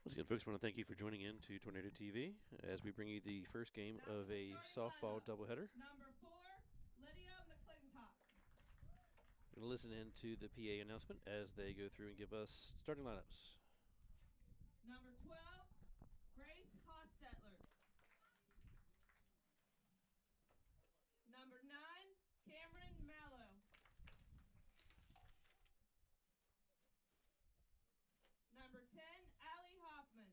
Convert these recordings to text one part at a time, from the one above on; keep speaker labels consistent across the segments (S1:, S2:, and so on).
S1: Once again, folks, I want to thank you for joining in to Tornado TV as we bring you the first game of a softball doubleheader.
S2: Number 4, Lydia McClintock.
S1: We're going to listen in to the PA announcement as they go through and give us starting lineups.
S2: Number 12, Grace Hostetler. Number 9, Cameron Mallow. Number 10, Allie Hoffman.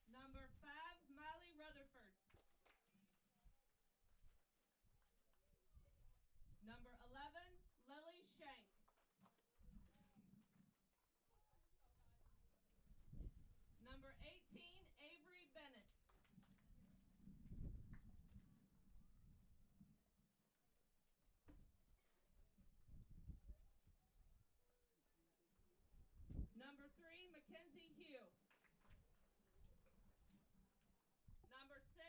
S2: Number 5, Molly Rutherford. Number 11, Lily Shank. Number 18, Avery Bennett. Number 3, Mackenzie Hugh. Number 6,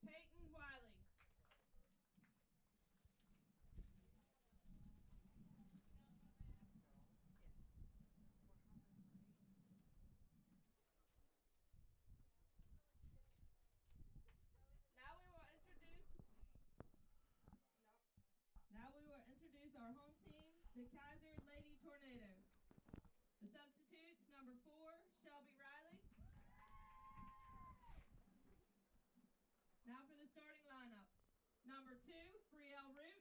S2: Peyton Wiley. Now we will introduce our home team, the Kaiser Lady Tornadoes. The substitutes, number 4, Shelby Riley. Now for the starting lineup. Number 2, Brielle Root.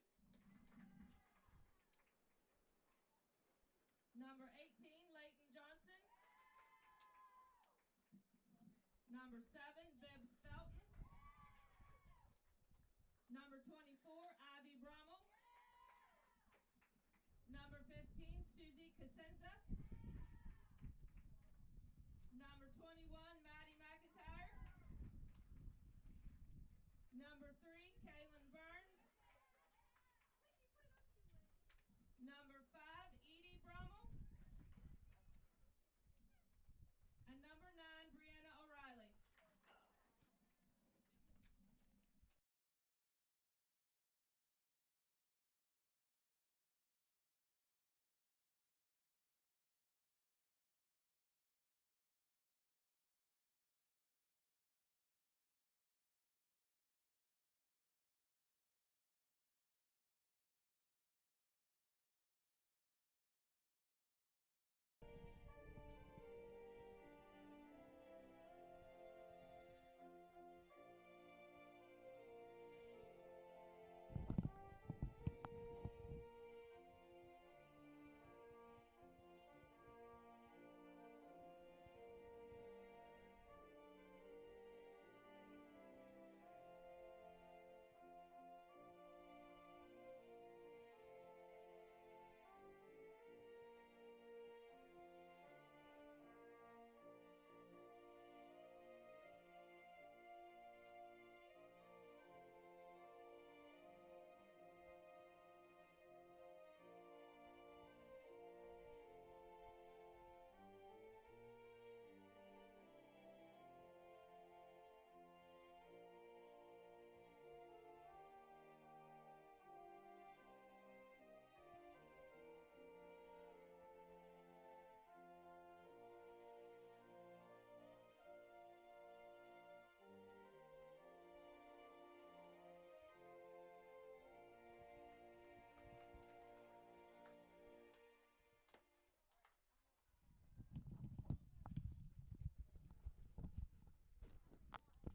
S2: Number 18, Leighton Johnson. Number 7, Bibbs Felton. Number 24, Ivy Brummel. Number 15, Susie Casenza. Number 21, Maddie McIntyre. Number 3, Kaylin Burns. Number 5, Edie Brummel. And number 9, Brianna O'Reilly.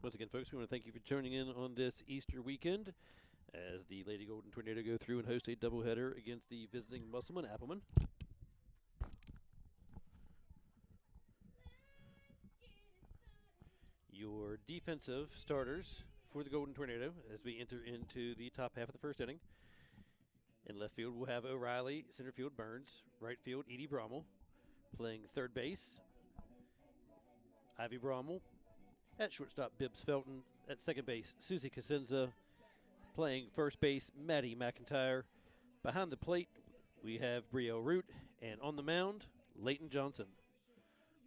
S1: Once again, folks, we want to thank you for joining in on this Easter weekend as the Lady Golden Tornado go through and host a doubleheader against the visiting Mussleman Appleman. Your defensive starters for the Golden Tornado as we enter into the top half of the first inning. In left field, we'll have O'Reilly, center field Burns, right field Edie Brummel, playing third base Ivy Brummel, at shortstop Bibbs Felton, at second base Susie Casenza, playing first base Maddie McIntyre. Behind the plate, we have Brielle Root, and on the mound, Leighton Johnson.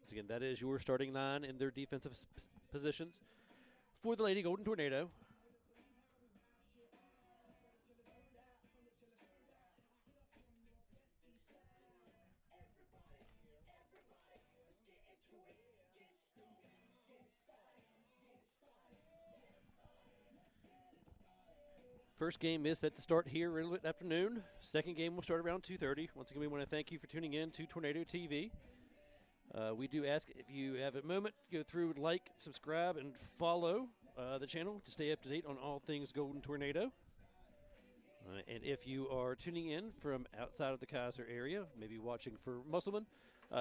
S1: Once again, that is your starting line in their defensive positions. For the Lady Golden Tornado, First game is set to start here in the afternoon. Second game will start around 2:30. Once again, we want to thank you for tuning in to Tornado TV. We do ask if you have a moment, go through, like, subscribe, and follow the channel to stay up to date on all things Golden Tornado. And if you are tuning in from outside of the Kaiser area, maybe watching for Mussleman,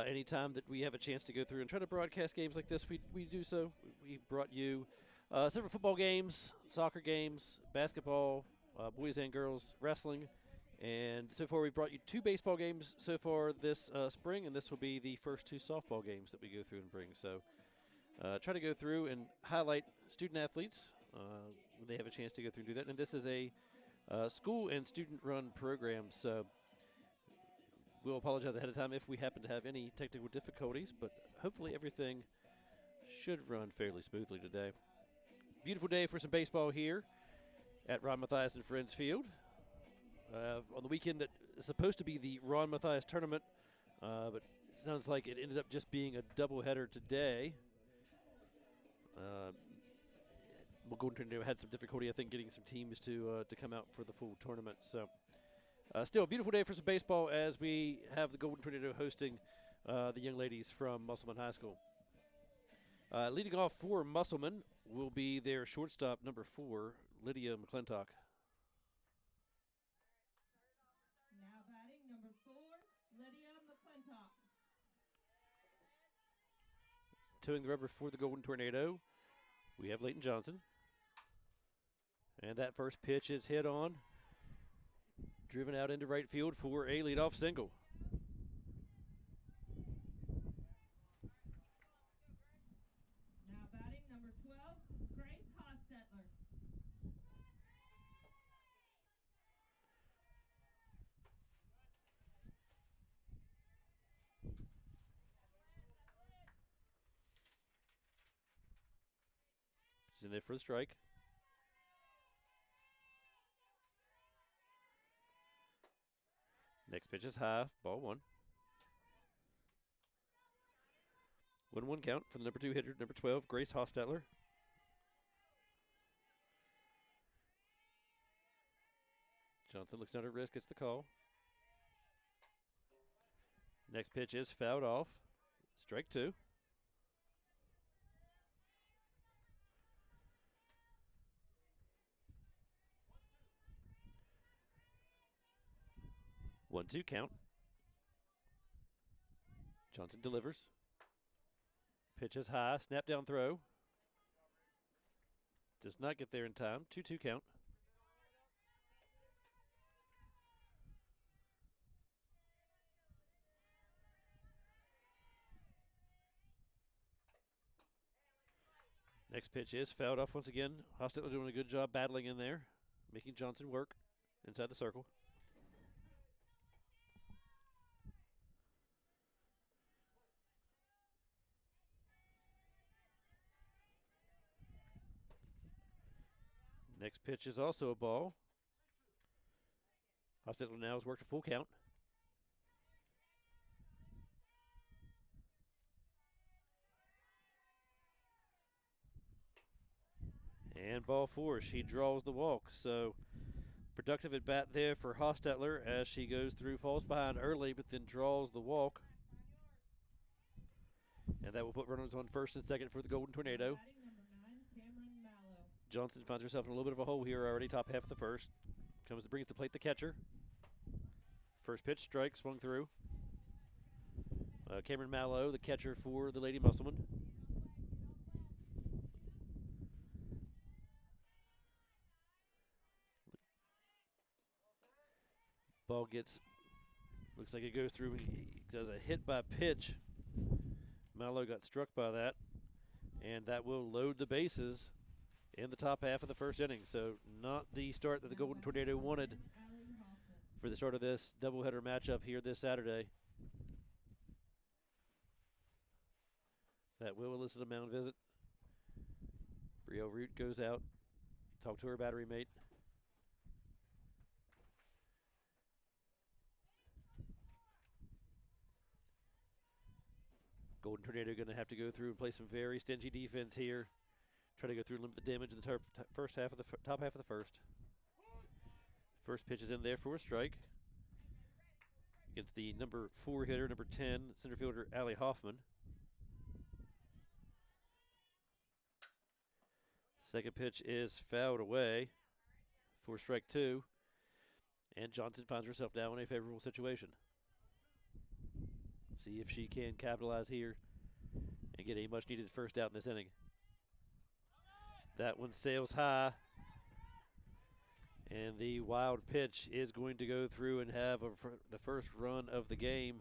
S1: anytime that we have a chance to go through and try to broadcast games like this, we do so. We've brought you several football games, soccer games, basketball, boys and girls, wrestling, and so far we've brought you 2 baseball games so far this spring, and this will be the first 2 softball games that we go through and bring. So try to go through and highlight student athletes when they have a chance to go through and do that. And this is a school and student-run program, so we'll apologize ahead of time if we happen to have any technical difficulties, but hopefully everything should run fairly smoothly today. Beautiful day for some baseball here at Ron Mathias and Friends Field. On the weekend that is supposed to be the Ron Mathias tournament, but it sounds like it ended up just being a doubleheader today. Golden Tornado had some difficulty, I think, getting some teams to come out for the full tournament. So still a beautiful day for some baseball as we have the Golden Tornado hosting the young ladies from Mussleman High School. Leading off for Mussleman will be their shortstop, number 4, Lydia McClintock.
S2: Now batting number 4, Lydia McClintock.
S1: Towing the rubber for the Golden Tornado, we have Leighton Johnson. And that first pitch is hit on, driven out into right field for a leadoff single.
S2: Now batting number 12, Grace Hostetler.
S1: She's in there for the strike. Next pitch is high, ball 1. 1-1 count for the number 2 hitter, number 12, Grace Hostetler. Johnson looks down at wrist, gets the call. Next pitch is fouled off. Strike 2. One-two count. Johnson delivers. Pitch is high, snap down throw. Does not get there in time. 2-2 count. Next pitch is fouled off once again. Hostetler doing a good job battling in there, making Johnson work inside the circle. Next pitch is also a ball. Hostetler now has worked a full count. And ball 4, she draws the walk. So productive at bat there for Hostetler as she goes through, falls behind early, but then draws the walk. And that will put runners on first and second for the Golden Tornado.
S2: Batting number 9, Cameron Mallow.
S1: Johnson finds herself in a little bit of a hole here already, top half of the first. Brings to plate the catcher. First pitch, strike, swung through. Cameron Mallow, the catcher for the Lady Mussleman. Ball looks like it goes through. He does a hit by pitch. Mallow got struck by that, and that will load the bases in the top half of the first inning. So not the start that the Golden Tornado wanted for the start of this doubleheader matchup here this Saturday. That will elicit a mound visit. Brielle Root goes out, talk to her battery mate. Golden Tornado going to have to go through and play some very stingy defense here. Try to go through and limit the damage in the top half of the first. First pitch is in there for a strike against the number 4 hitter, number 10, center fielder Allie Hoffman. Second pitch is fouled away for strike 2, and Johnson finds herself now in a favorable situation. See if she can capitalize here and get a much-needed first out in this inning. That one sails high, and the wild pitch is going to go through and have the first run of the game.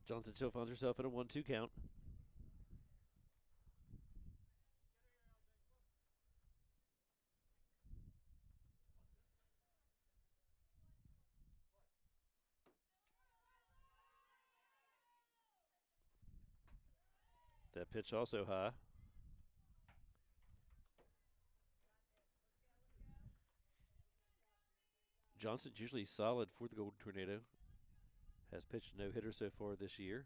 S1: Johnson still finds herself in a 1-2 count. That pitch also high. Johnson's usually solid for the Golden Tornado. Has pitched no hitter so far this year.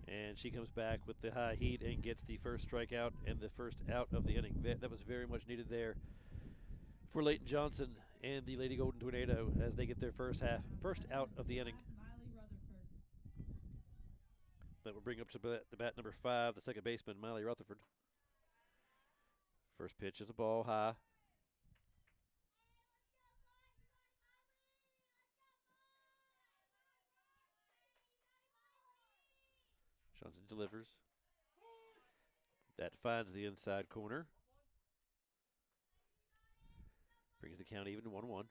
S1: And she comes back with the high heat and gets the first strikeout and the first out of the inning. That was very much needed there for Leighton Johnson and the Lady Golden Tornado as they get their first out of the inning. That will bring up to the bat number 5, the second baseman, Miley Rutherford. First pitch is a ball high. Johnson delivers. That finds the inside corner. Brings the count even to 1-1.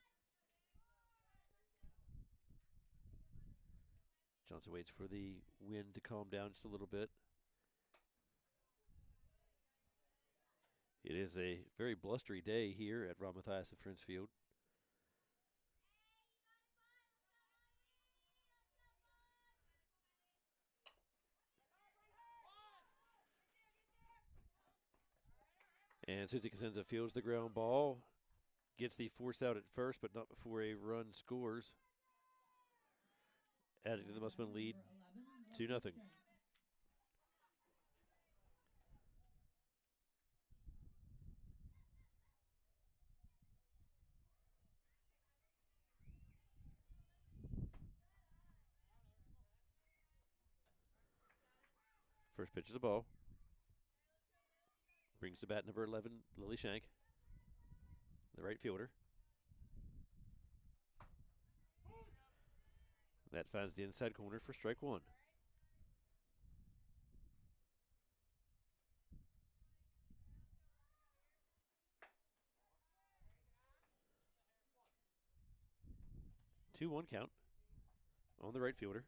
S1: Johnson waits for the wind to calm down just a little bit. It is a very blustery day here at Ron Mathias and Friends Field. And Susie Cosenza fields the ground ball. Gets the force out at first, but not before a run scores. Adding to the Mussleman lead 2-0. First pitch is a ball. Brings to bat number 11, Lily Shank, the right fielder. That finds the inside corner for strike 1. Two 1 count on the right fielder.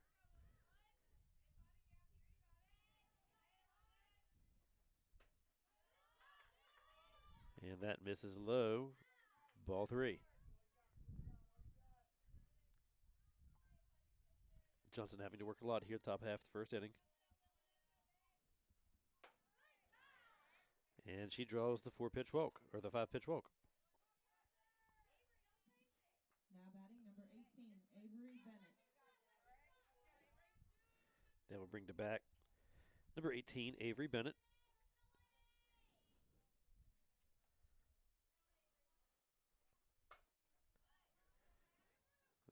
S1: And that misses low. Ball 3. Johnson having to work a lot here, top half of the first inning. And she draws the 4-pitch walk, or the 5-pitch walk.
S2: Now batting number 18, Avery Bennett.
S1: That will bring to back number 18, Avery Bennett.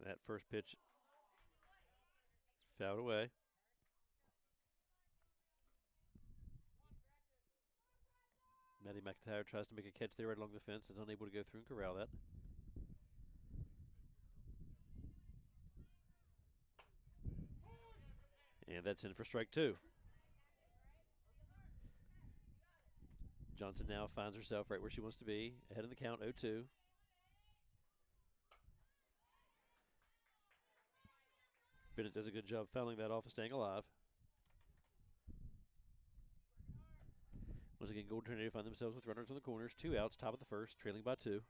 S1: That first pitch fouled away. Maddie McIntyre tries to make a catch there right along the fence, is unable to go through and corral that. And that's in for strike 2. Johnson now finds herself right where she wants to be, ahead of the count, 0-2. Bennett does a good job fouling that off and staying alive. Once again, Golden Tornado find themselves with runners on the corners, 2 outs, top of the first, trailing by 2.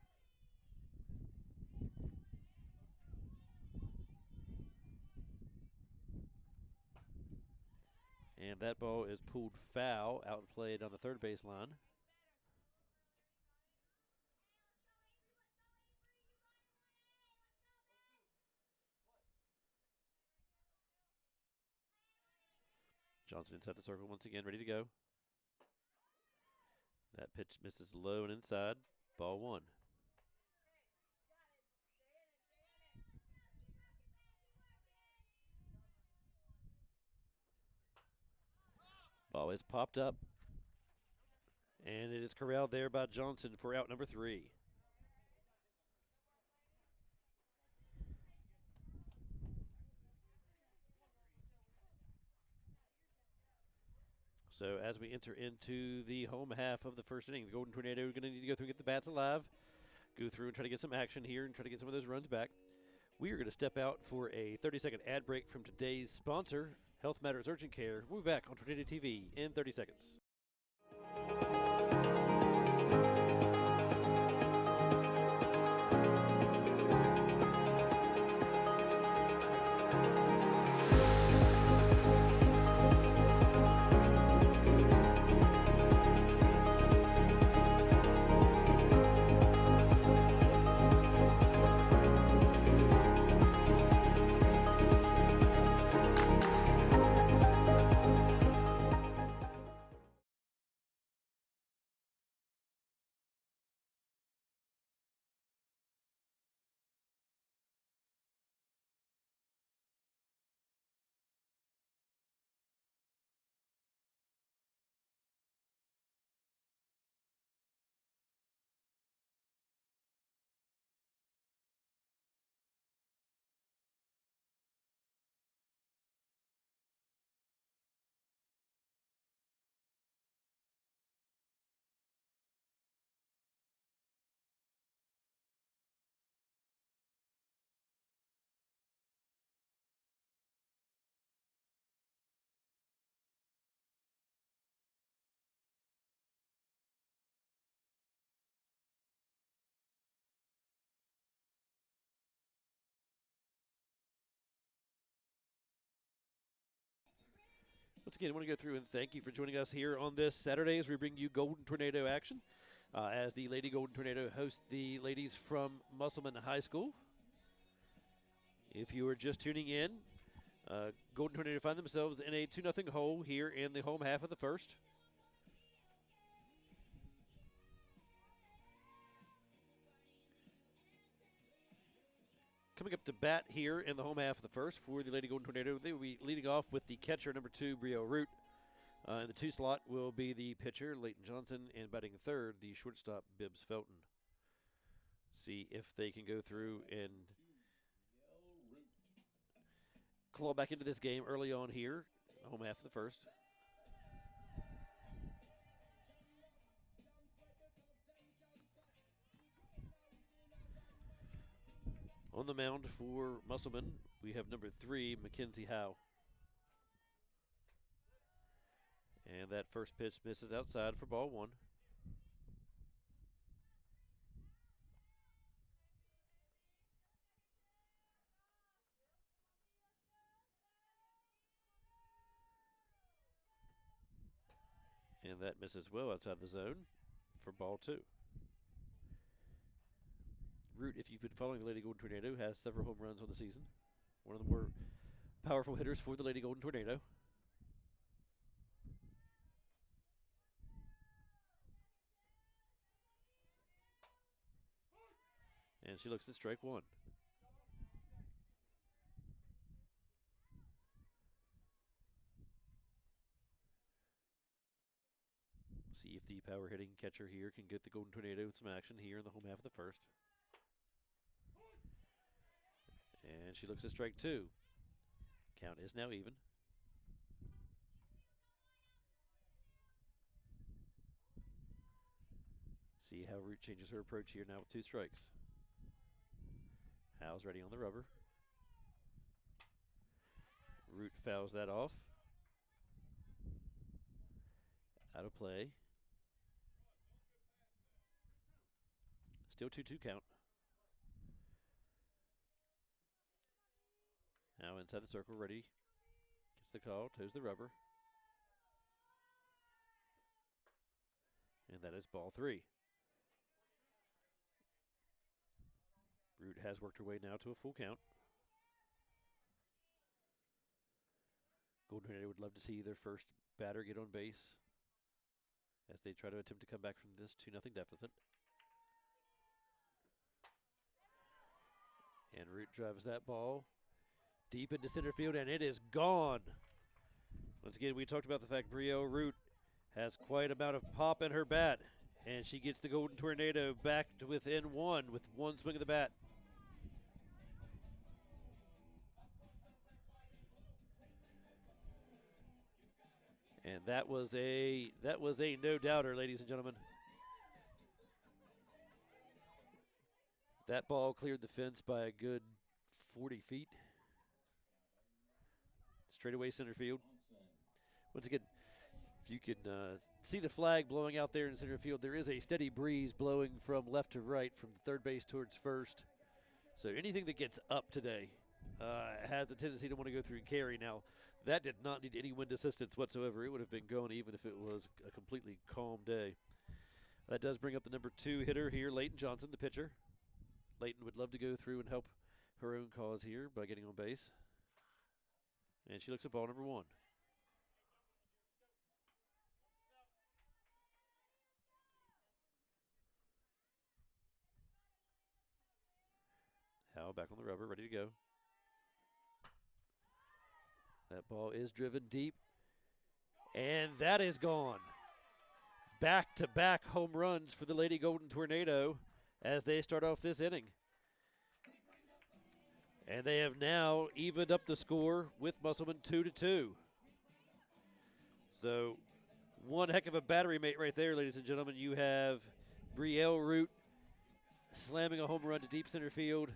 S1: And that ball is pulled foul, out and played on the third baseline. Johnson inside the circle once again, ready to go. That pitch misses low and inside. Ball 1. Ball is popped up. And it is corralled there by Johnson for out number 3. So as we enter into the home half of the first inning, the Golden Tornado are going to need to go through and get the bats alive, go through and try to get some action here and try to get some of those runs back. We are going to step out for a 30-second ad break from today's sponsor, Health Matters Urgent Care. We'll be back on Tornado TV in 30 seconds. Once again, I want to go through and thank you for joining us here on this Saturday as we bring you Golden Tornado action. As the Lady Golden Tornado host the ladies from Mussleman High School. If you are just tuning in, Golden Tornado find themselves in a 2-0 hole here in the home half of the first. Coming up to bat here in the home half of the first for the Lady Golden Tornado, they will be leading off with the catcher, number 2, Brio Root. In the 2 slot will be the pitcher, Leighton Johnson, and batting third, the shortstop, Bibbs Felton. See if they can go through and claw back into this game early on here, home half of the first. On the mound for Mussleman, we have number 3, Mackenzie Howe. And that first pitch misses outside for ball 1. And that misses well outside the zone for ball 2. Root, if you've been following the Lady Golden Tornado, has several home runs on the season. One of the more powerful hitters for the Lady Golden Tornado. And she looks at strike 1. See if the power hitting catcher here can get the Golden Tornado with some action here in the home half of the first. And she looks at strike 2. Count is now even. See how Root changes her approach here now with 2 strikes. Howe's ready on the rubber. Root fouls that off. Out of play. Still 2-2 count. Now inside the circle, ready. Gets the call, toes the rubber. And that is ball 3. Root has worked her way now to a full count. Golden Tornado would love to see their first batter get on base as they try to attempt to come back from this 2-0 deficit. And Root drives that ball deep into center field, and it is gone. Once again, we talked about the fact Brielle Root has quite a amount of pop in her bat, and she gets the Golden Tornado back to within one with one swing of the bat. And that was a no-doubter, ladies and gentlemen. That ball cleared the fence by a good 40 feet. Straightaway center field. Once again, if you can see the flag blowing out there in center field, there is a steady breeze blowing from left to right from third base towards first. So anything that gets up today has a tendency to want to go through and carry. Now, that did not need any wind assistance whatsoever. It would have been gone even if it was a completely calm day. That does bring up the number 2 hitter here, Leighton Johnson, the pitcher. Leighton would love to go through and help her own cause here by getting on base. And she looks at ball number 1. Howe back on the rubber, ready to go. That ball is driven deep, and that is gone. Back-to-back home runs for the Lady Golden Tornado as they start off this inning. And they have now evened up the score with Mussleman 2-2. So one heck of a battery mate right there, ladies and gentlemen. You have Brielle Root slamming a home run to deep center field.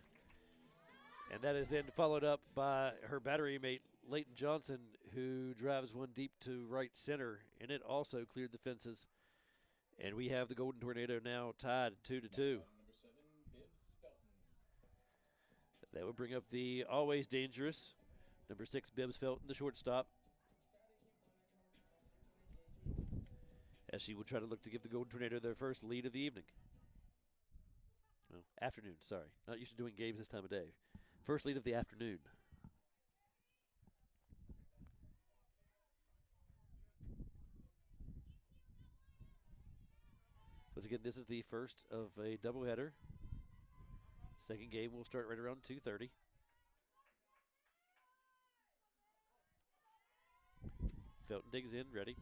S1: And that is then followed up by her battery mate, Leighton Johnson, who drives one deep to right center. And it also cleared the fences. And we have the Golden Tornado now tied 2-2. That would bring up the always dangerous number 6, Bibbs Felton, the shortstop, as she will try to look to give the Golden Tornado their first lead of the evening. Well, afternoon, sorry. Not used to doing games this time of day. First lead of the afternoon. Once again, this is the first of a doubleheader. Second game will start right around 2:30. Felton digs in, ready.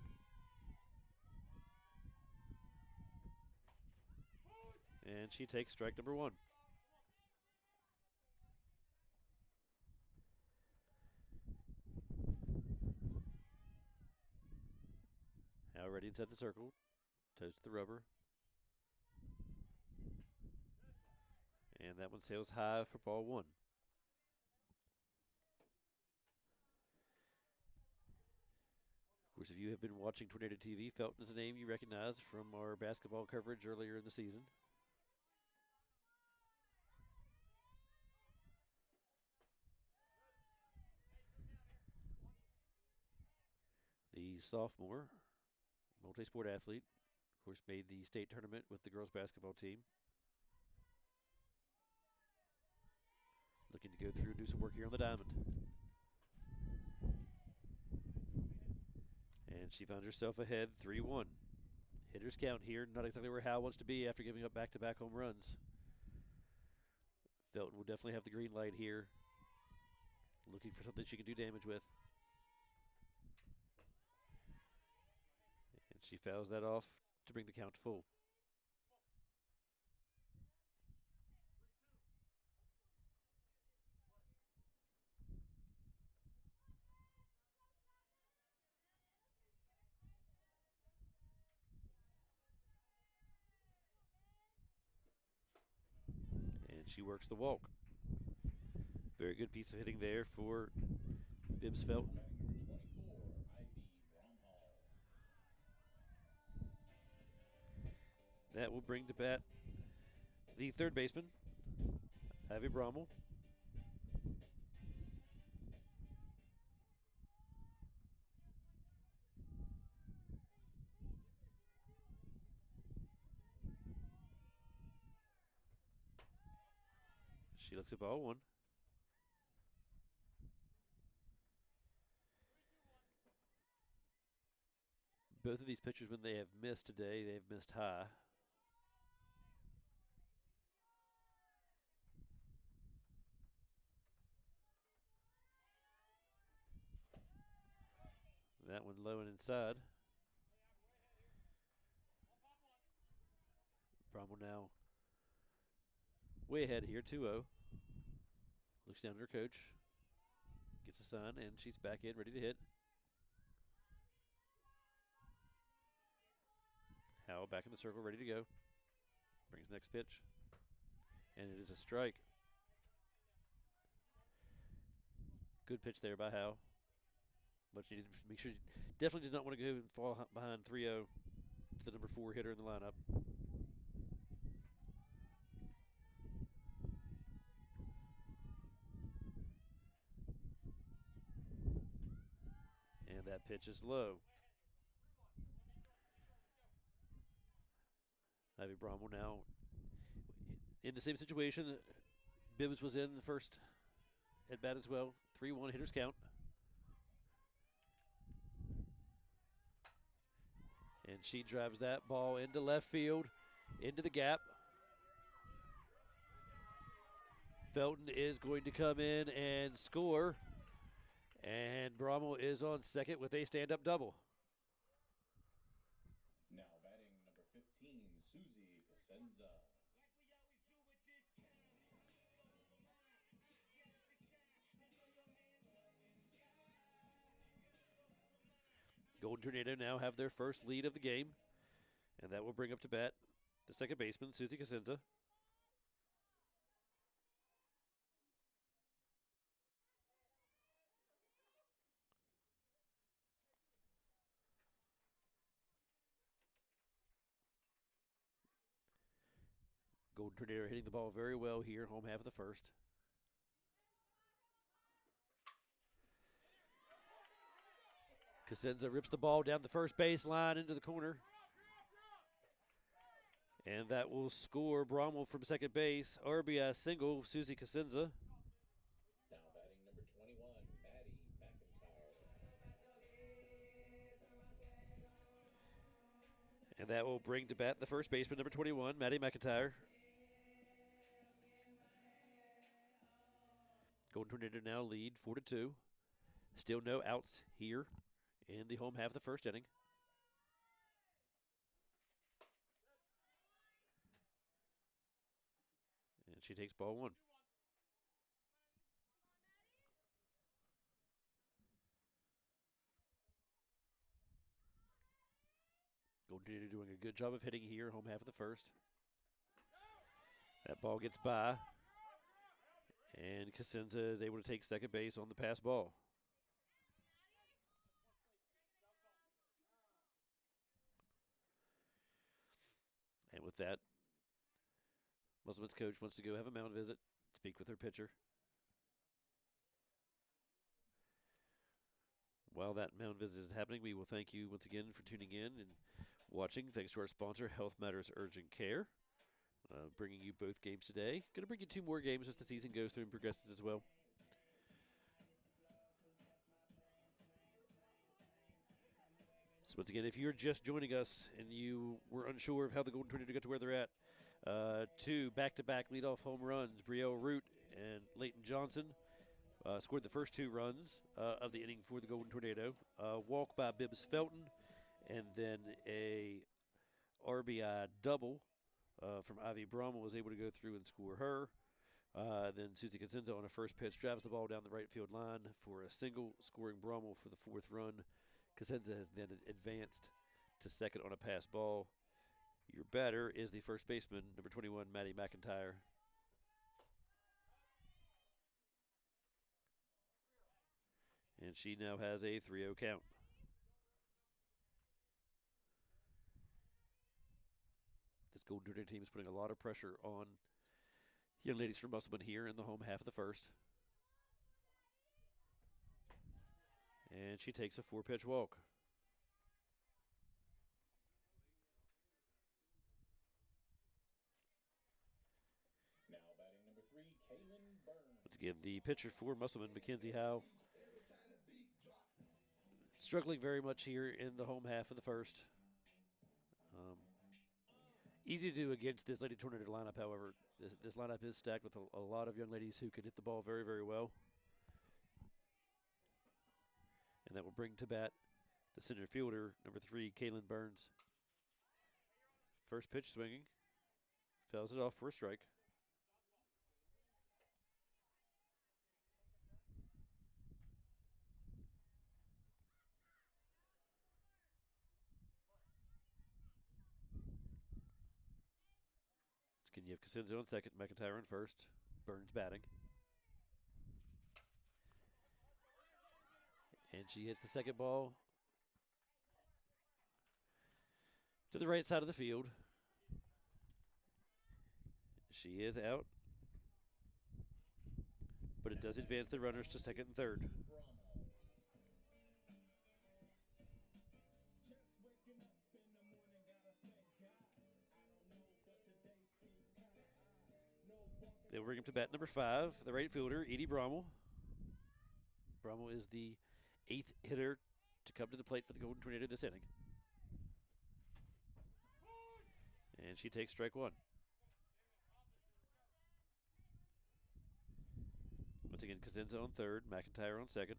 S1: And she takes strike number 1. Now ready inside the circle. Toes to the rubber. And that one sails high for ball 1. Of course, if you have been watching Tornado TV, Felton is a name you recognize from our basketball coverage earlier in the season. The sophomore, multi-sport athlete, of course, made the state tournament with the girls basketball team. Looking to go through and do some work here on the diamond. And she found herself ahead 3-1. Hitters count here, not exactly where Howe wants to be after giving up back-to-back home runs. Felton will definitely have the green light here. Looking for something she can do damage with. And she fouls that off to bring the count to full. And she works the walk. Very good piece of hitting there for Bibbs Felton. That will bring to bat the third baseman, Ivy Brommel. She looks at ball 1. Both of these pitchers, when they have missed today, they've missed high. That one low and inside. Bromwell now way ahead here, 2-0. Looks down at her coach. Gets a sign, and she's back in, ready to hit. Howell back in the circle, ready to go. Brings next pitch. And it is a strike. Good pitch there by Howell. But she needed to make sure, definitely did not want to go and fall behind 3-0 to the number 4 hitter in the lineup. And that pitch is low. Ivy Bromwell now in the same situation. Bibbs was in the first at bat as well. 3-1 hitters count. And she drives that ball into left field, into the gap. Felton is going to come in and score. And Bromwell is on second with a stand-up double.
S3: Now batting number 15, Susie Cosenza.
S1: Golden Tornado now have their first lead of the game. And that will bring up to bat the second baseman, Susie Cosenza. Golden Tornado hitting the ball very well here, home half of the first. Cosenza rips the ball down the first baseline into the corner. And that will score Bromwell from second base. RBI single, Susie Cosenza.
S3: Now batting number 21, Maddie McIntyre.
S1: And that will bring to bat the first baseman, number 21, Maddie McIntyre. Golden Tornado now lead 4-2. Still no outs here in the home half of the first inning. And she takes ball one. Golden Tornado doing a good job of hitting here, home half of the first. That ball gets by. And Cosenza is able to take second base on the pass ball. And with that, Mussleman's coach wants to go have a mound visit, speak with her pitcher. While that mound visit is happening, we will thank you once again for tuning in and watching. Thanks to our sponsor, Health Matters Urgent Care, bringing you both games today. Going to bring you 2 more games as the season goes through and progresses as well. So once again, if you're just joining us and you were unsure of how the Golden Tornado got to where they're at, 2 back-to-back leadoff home runs. Brielle Root and Leighton Johnson scored the first 2 runs of the inning for the Golden Tornado. Walk by Bibbs Felton, and then a RBI double from Ivy Bromwell was able to go through and score her. Then Susie Cosenza on a first pitch drives the ball down the right field line for a single, scoring Bromwell for the 4th run. Cosenza has then advanced to second on a pass ball. Your batter is the first baseman, number 21, Maddie McIntyre. And she now has a 3-0 count. This Golden Tornado team is putting a lot of pressure on young ladies from Mussleman here in the home half of the first. And she takes a 4-pitch walk.
S3: Now batting number 3, Kaylin Burns.
S1: Once again, the pitcher for Mussleman, Mackenzie Howe. struggling very much here in the home half of the first. Easy to do against this Lady Tornado lineup, however. This lineup is stacked with a lot of young ladies who can hit the ball very, very well. And that will bring to bat the center fielder, number 3, Kaylin Burns. First pitch swinging. Fouls it off for a strike. You have Cosenzo on second, McIntyre on first, Burns batting. And she hits the second ball to the right side of the field. She is out, but it does advance the runners to second and third. They'll bring him to bat number 5, the right fielder, Edie Brommel. Brommel is the 8th hitter to come to the plate for the Golden Tornado this inning. And she takes strike 1. Once again, Cosenzo on third, McIntyre on second.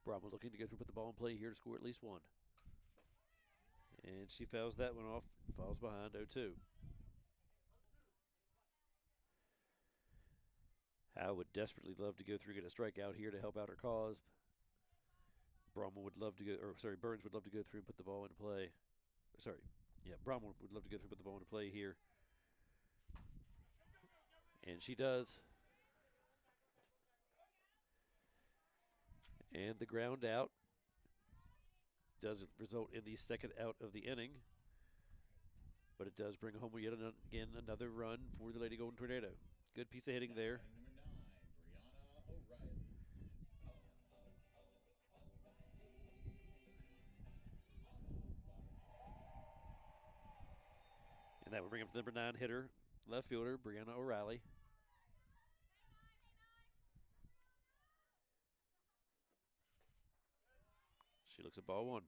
S1: Brommel looking to go through, put the ball in play here to score at least 1. And she fouls that one off, falls behind 0-2. Howe would desperately love to go through, get a strikeout here to help out her cause. Brommel would love to go, Burns would love to go through and put the ball into play. Brommel would love to go through and put the ball into play here. And she does. And the ground out doesn't result in the second out of the inning, but it does bring home yet again another run for the Lady Golden Tornado. Good piece of hitting there. And that would bring up the number 9 hitter, left fielder, Brianna O'Reilly. She looks at ball 1.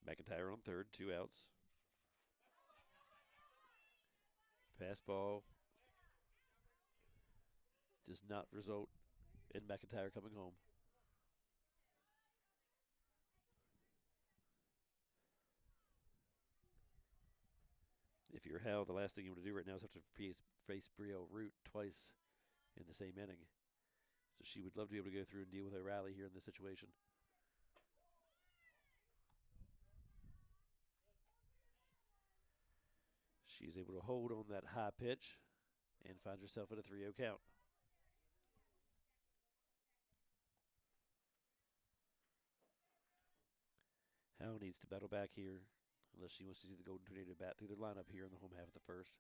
S1: McIntyre on third, 2 outs. Pass ball does not result in McIntyre coming home. If you're Hal, the last thing you want to do right now is have to face Brielle Root twice in the same inning. So she would love to be able to go through and deal with O'Reilly here in this situation. She's able to hold on that high pitch and finds herself at a 3-0 count. Howe needs to battle back here unless she wants to see the Golden Tornado bat through their lineup here in the home half of the first.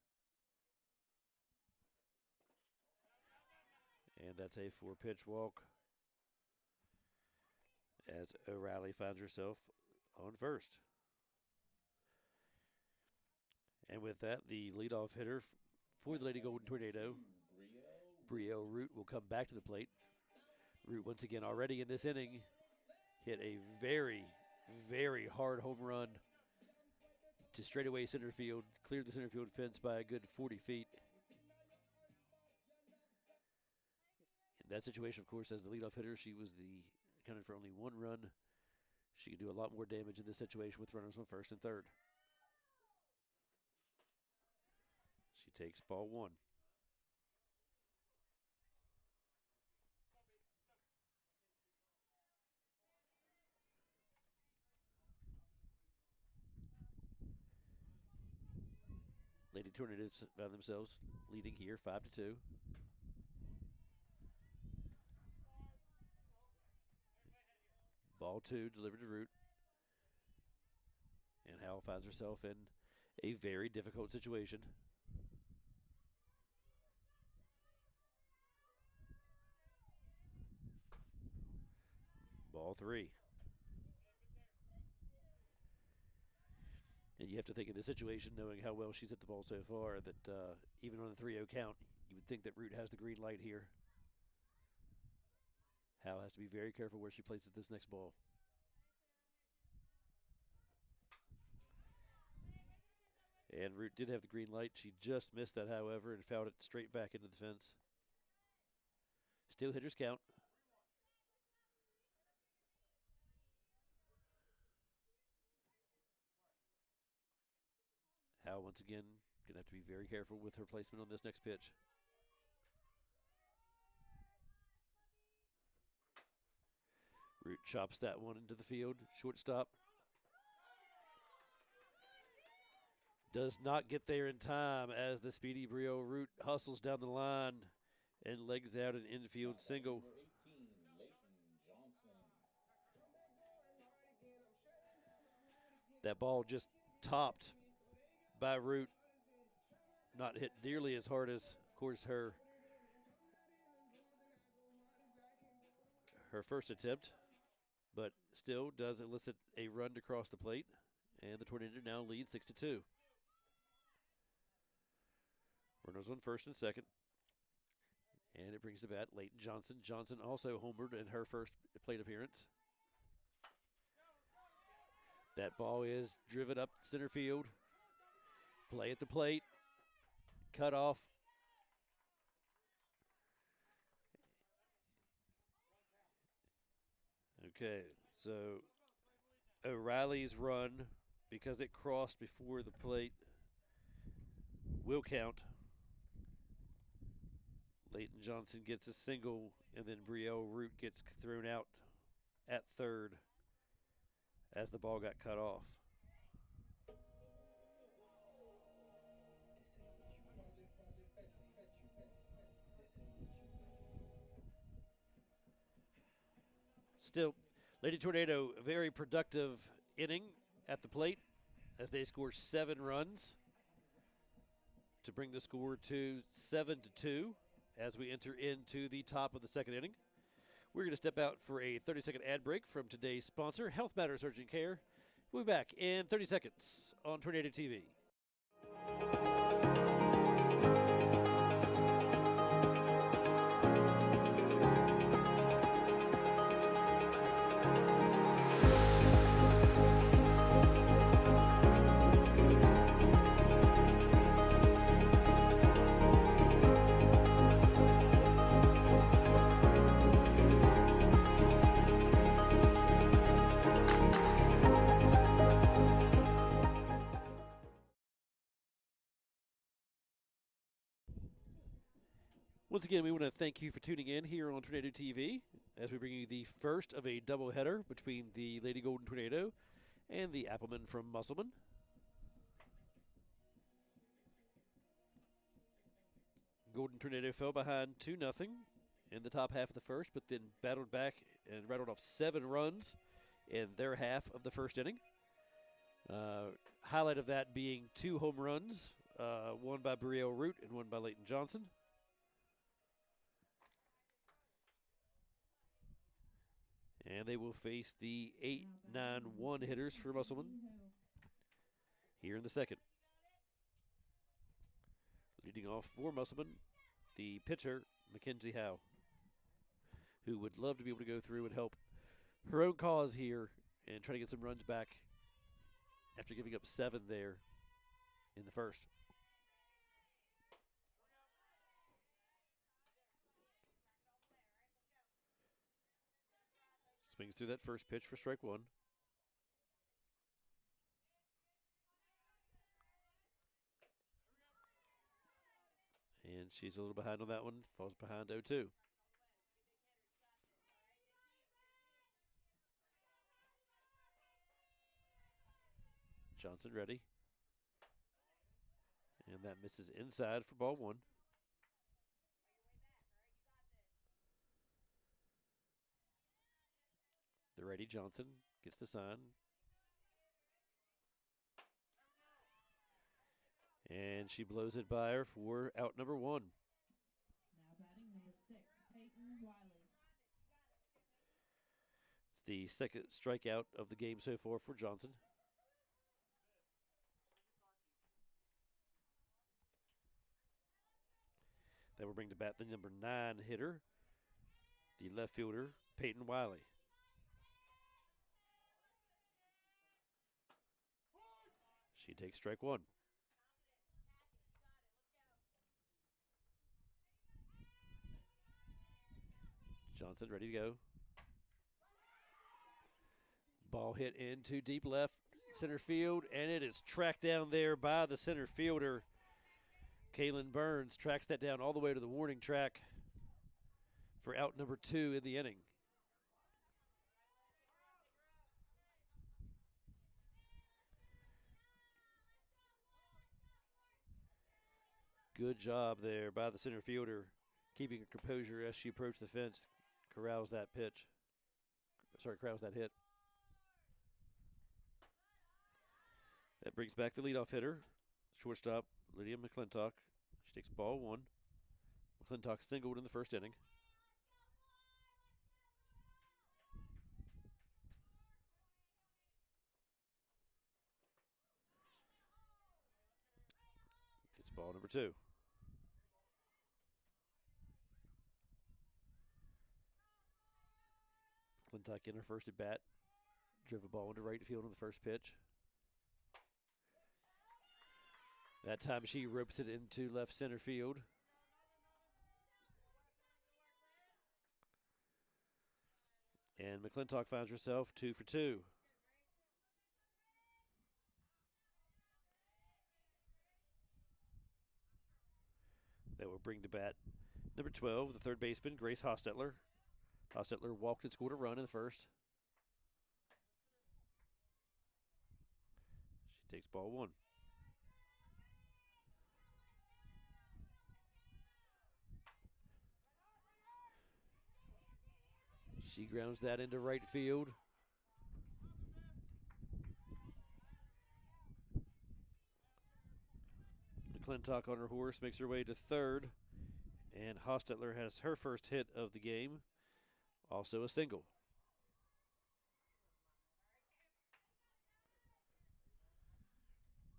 S1: And that's a 4-pitch walk as O'Reilly finds herself on first. And with that, the leadoff hitter for the Lady Golden Tornado, Brielle Root, will come back to the plate. Root, once again, already in this inning, hit a very, very hard home run to straightaway center field, cleared the center field fence by a good 40 feet. In that situation, of course, as the leadoff hitter, she was accounted for only 1 run. She could do a lot more damage in this situation with runners on first and third. She takes ball 1. Lady Tornadoes found themselves leading here 5-2. Ball 2 delivered to Root. And Howell finds herself in a very difficult situation. Ball 3. And you have to think of the situation, knowing how well she's hit the ball so far, that even on the 3-0 count, you would think that Root has the green light here. Howe has to be very careful where she places this next ball. And Root did have the green light. She just missed that, however, and fouled it straight back into the fence. Still hitters count. Howe, once again, going to have to be very careful with her placement on this next pitch. Root chops that one into the field. Shortstop does not get there in time as the speedy Brio Root hustles down the line and legs out an infield single.
S3: Number 18, Leighton Johnson.
S1: That ball just topped by Root. Not hit nearly as hard as, of course, her first attempt, but still does elicit a run to cross the plate, and the Tornado now lead 6-2. Runners on first and second, and it brings the bat Leighton Johnson. Johnson also homered in her first plate appearance. That ball is driven up center field. Play at the plate. Cut off. Okay, so O'Reilly's run, because it crossed before the plate, will count. Leighton Johnson gets a single, and then Brio Root gets thrown out at third as the ball got cut off. Still, Lady Tornado, a very productive inning at the plate as they score 7 runs to bring the score to 7-2 as we enter into the top of the second inning. We're going to step out for a 30-second ad break from today's sponsor, Health Matters Urgent Care. We'll be back in 30 seconds on Tornado TV. Once again, we want to thank you for tuning in here on Tornado TV as we bring you the first of a doubleheader between the Lady Golden Tornado and the Applemen from Mussleman. Golden Tornado fell behind 2-0 in the top half of the first, but then battled back and rattled off 7 runs in their half of the first inning. Highlight of that being 2 home runs, one by Brio Root and one by Leighton Johnson. And they will face the 8-9-1 hitters for Mussleman here in the second. Leading off for Mussleman, the pitcher, Mackenzie Howe, who would love to be able to go through and help her own cause here and try to get some runs back after giving up 7 there in the first. Swings through that first pitch for strike 1. And she's a little behind on that one. Falls behind 0-2. Johnson ready. And that misses inside for ball 1. The righty Johnson gets the sign. And she blows it by her for out number 1.
S2: Now batting number 6, Peyton Wiley.
S1: It's the second strikeout of the game so far for Johnson. That will bring to bat the number 9 hitter, the left fielder, Peyton Wiley. She takes strike one. Johnson ready to go. Ball hit into deep left center field, and it is tracked down there by the center fielder. Kaylin Burns tracks that down all the way to the warning track for out number 2 in the inning. Good job there by the center fielder, keeping her composure as she approached the fence, corrals that hit. That brings back the leadoff hitter, shortstop Lydia McClintock. She takes ball 1. McClintock singled in the first inning. It's ball number 2. McClintock in her first at bat. Drove a ball into right field on the first pitch. That time she ropes it into left center field. And McClintock finds herself 2 for 2. That will bring to bat number 12, the third baseman, Grace Hostetler. Hostetler walked and scored a run in the first. She takes ball 1. She grounds that into right field. McClintock on her horse makes her way to third. And Hostetler has her first hit of the game, also a single.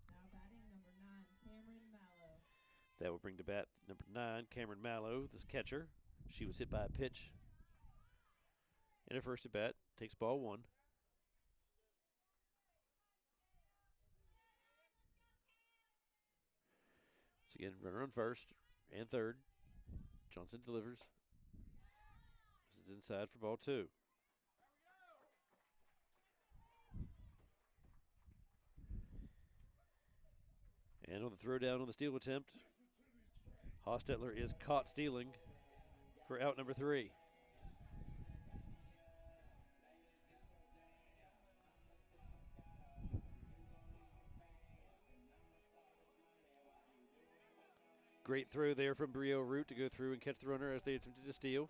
S2: Now batting number 9, Cameron Mallow.
S1: That will bring to bat number 9, Cameron Mallow, the catcher. She was hit by a pitch in her first at bat, takes ball 1. Once again, runner on first and third. Johnson delivers. This is inside for ball 2. And on the throw down on the steal attempt, Hostetler is caught stealing for out number 3. Great throw there from Brio Root to go through and catch the runner as they attempted to steal.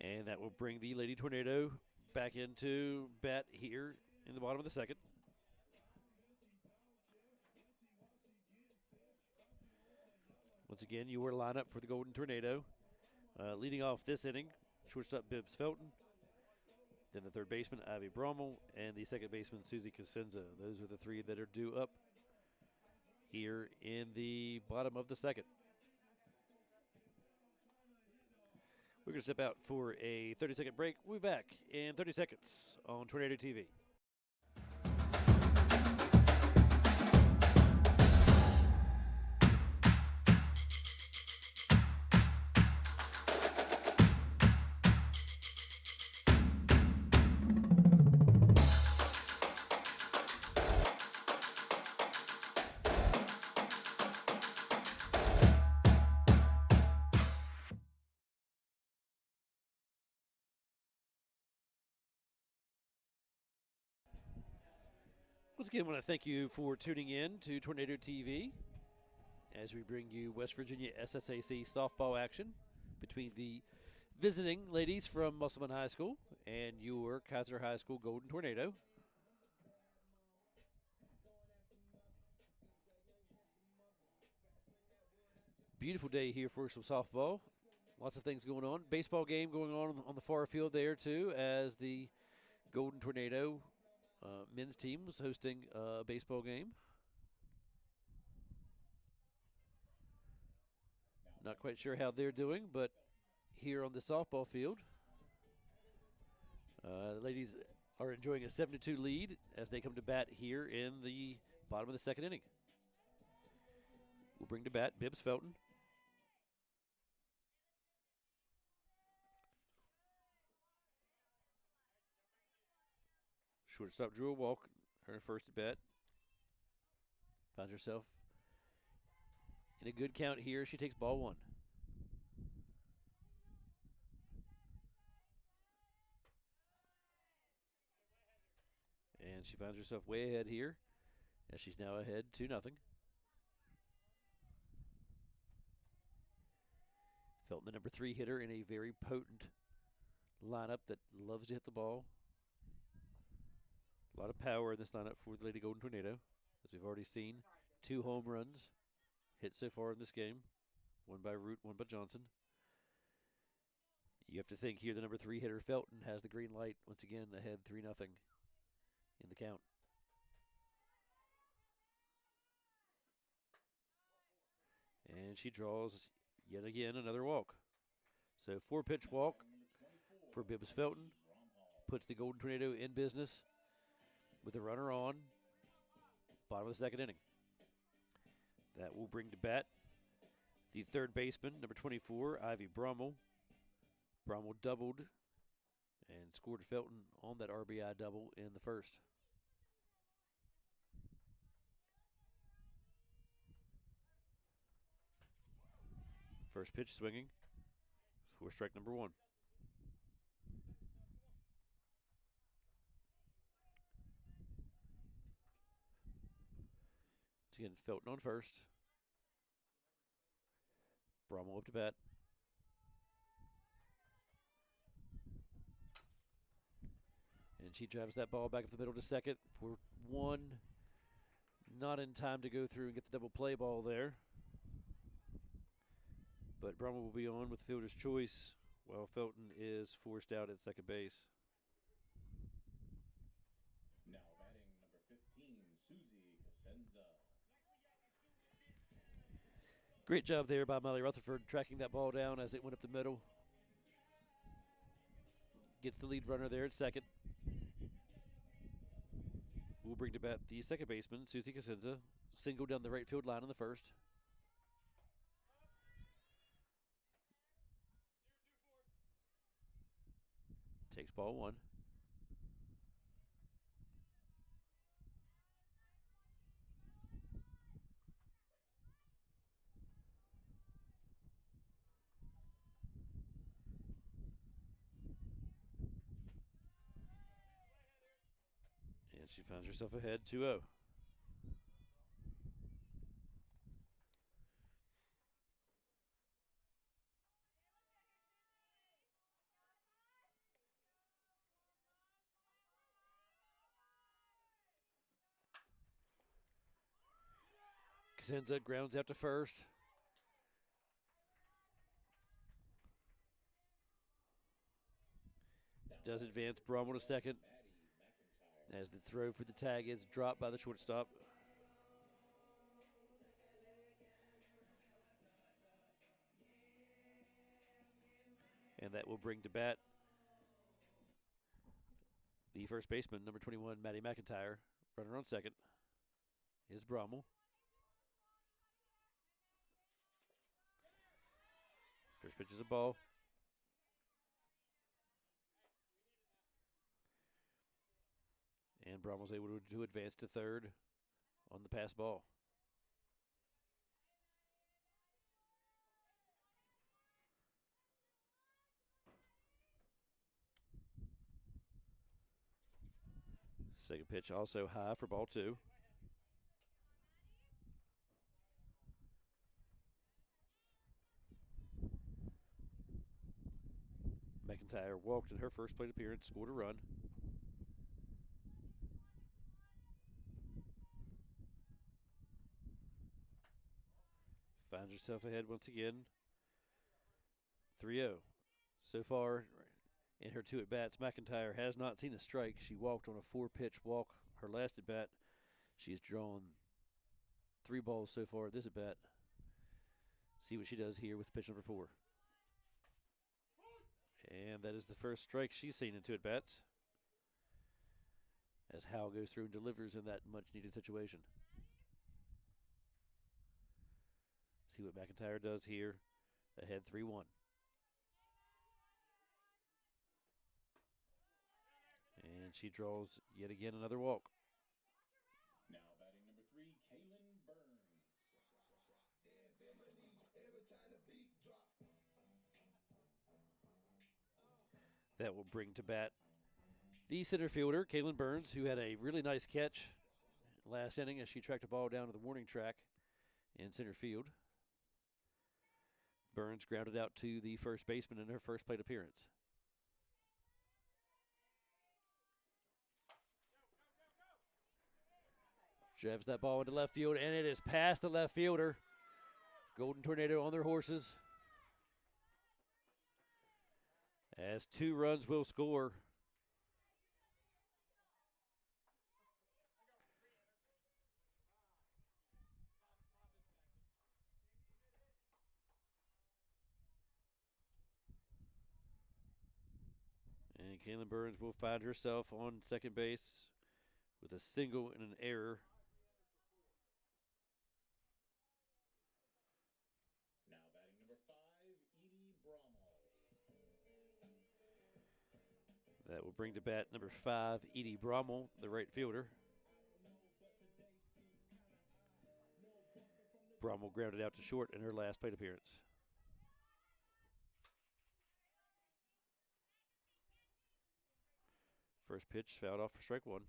S1: And that will bring the Lady Tornado back into bat here in the bottom of the second. Once again, your lineup for the Golden Tornado. Leading off this inning, shortstop Bibbs Felton, then the third baseman Ivy Brommel, and the second baseman Susie Cosenza. Those are the 3 that are due up here in the bottom of the second. We're going to step out for a 30-second break. We'll be back in 30 seconds on Tornado TV. Once again, I want to thank you for tuning in to Tornado TV as we bring you West Virginia SSAC softball action between the visiting ladies from Mussleman High School and your Kaiser High School Golden Tornado. Beautiful day here for some softball. Lots of things going on. Baseball game going on the far field there, too, as the Golden Tornado men's team was hosting a baseball game. Not quite sure how they're doing, but here on the softball field, the ladies are enjoying a 7-2 lead as they come to bat here in the bottom of the second inning. We'll bring to bat Bibbs Felton. Shortstop drew a walk, her first at bat. Finds herself in a good count here. She takes ball one. And she finds herself way ahead here, as she's now ahead 2-0. Felton, the number 3 hitter in a very potent lineup that loves to hit the ball. A lot of power in this lineup for the Lady Golden Tornado, as we've already seen. 2 home runs hit so far in this game. One by Root, one by Johnson. You have to think here the number 3 hitter, Felton, has the green light once again ahead 3-0 in the count. And she draws yet again another walk. So 4-pitch walk for Bibbs Felton. Puts the Golden Tornado in business with a runner on. Bottom of the second inning. That will bring to bat the third baseman, number 24, Ivy Brummel. Brummel doubled and scored Felton on that RBI double in the first. First pitch swinging for strike number 1. Once again, Felton on first. Brummel up to bat. And she drives that ball back up the middle to second for 1. Not in time to go through and get the double play ball there. But Brummel will be on with fielder's choice while Felton is forced out at second base.
S3: Now batting number 15, Susie Casenza.
S1: Great job there by Molly Rutherford tracking that ball down as it went up the middle. Gets the lead runner there at second. We'll bring to bat the second baseman, Susie Casenza. Single down the right field line in the first. Takes ball 1. And she finds herself ahead 2-0. Casenza grounds out to first. Does advance Brummel to second as the throw for the tag is dropped by the shortstop. And that will bring to bat the first baseman, number 21, Maddie McIntyre. Runner on second is Brummel. First pitch is a ball. And Brummel's able to advance to third on the pass ball. Second pitch also high for ball 2. McIntyre walked in her first plate appearance, scored a run. Finds herself ahead once again 3-0. So far, in her 2 at-bats, McIntyre has not seen a strike. She walked on a 4-pitch walk her last at-bat. She has drawn 3 balls so far this at-bat. See what she does here with pitch number 4. And that is the first strike she's seen in 2 at-bats, as Howell goes through and delivers in that much-needed situation. See what McIntyre does here. Ahead 3-1. And she draws yet again another walk.
S3: Now batting number 3, Kaylin Burns.
S1: That will bring to bat the center fielder, Kaylin Burns, who had a really nice catch last inning as she tracked a ball down to the warning track in center field. Burns grounded out to the first baseman in her first plate appearance. Drives that ball into left field, and it is past the left fielder. Golden Tornado on their horses, as 2 runs will score. And Kaylin Burns will find herself on second base with a single and an error.
S3: Now batting number 5, Edie Brommel.
S1: That will bring to bat number 5, Edie Brommel, the right fielder. Brommel grounded out to short in her last plate appearance. First pitch fouled off for strike 1.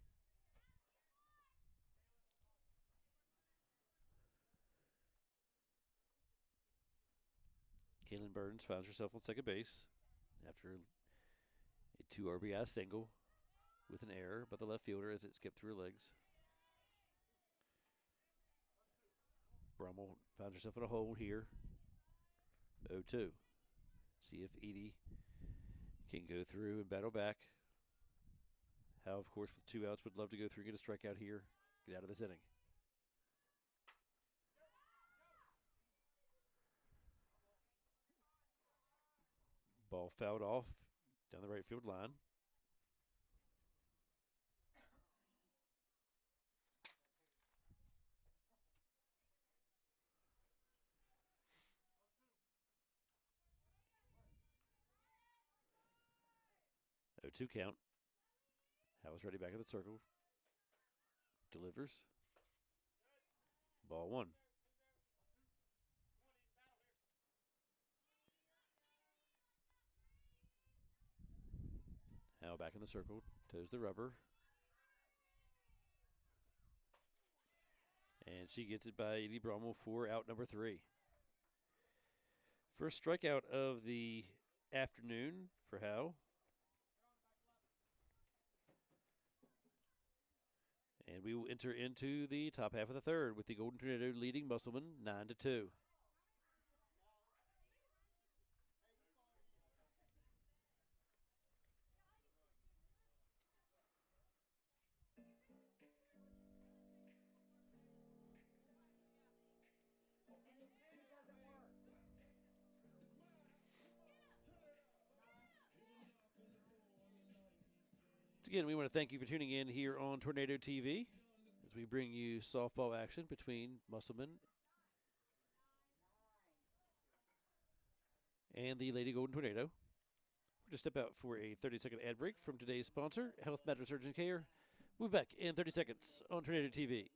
S1: Kaylin Burns finds herself on second base after a 2 RBI single with an error by the left fielder as it skipped through her legs. Brummel finds herself in a hole here. 0-2. See if Edie can go through and battle back. Howe, of course, with 2 outs, would love to go through and get a strikeout here. Get out of this inning. Ball fouled off down the right field line. Oh, 2 count. Howe's ready back at the circle. Delivers. Ball 1. Howe back in the circle. Toes the rubber. And she gets it by Edie Brummel for out number 3. First strikeout of the afternoon for Howe. And we will enter into the top half of the third with the Golden Tornado leading Mussleman 9-2. Again, we want to thank you for tuning in here on Tornado TV as we bring you softball action between Mussleman and the Lady Golden Tornado. We're going to step out for a 30-second ad break from today's sponsor, Health Matters Urgent Care. We'll be back in 30 seconds on Tornado TV.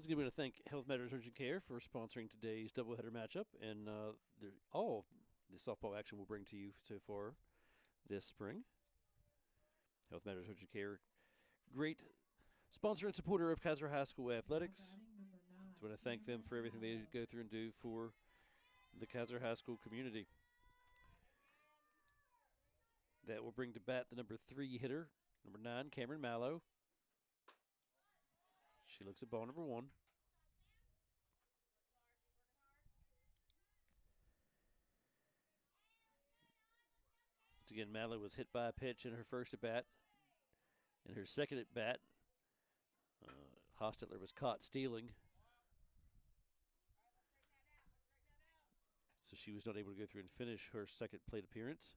S1: Once again, we want to thank Health Matters Urgent Care for sponsoring today's doubleheader matchup, and all the softball action we'll bring to you so far this spring. Health Matters Urgent Care, great sponsor and supporter of Kaiser High School athletics. So I want to thank them for everything they go through and do for the Kaiser High School community. That will bring to bat the number 3 hitter, number 9, Cameron Mallow. She looks at ball number 1. Once again, Mallow was hit by a pitch in her first at bat. In her second at bat, Hostetler was caught stealing. So she was not able to go through and finish her second plate appearance.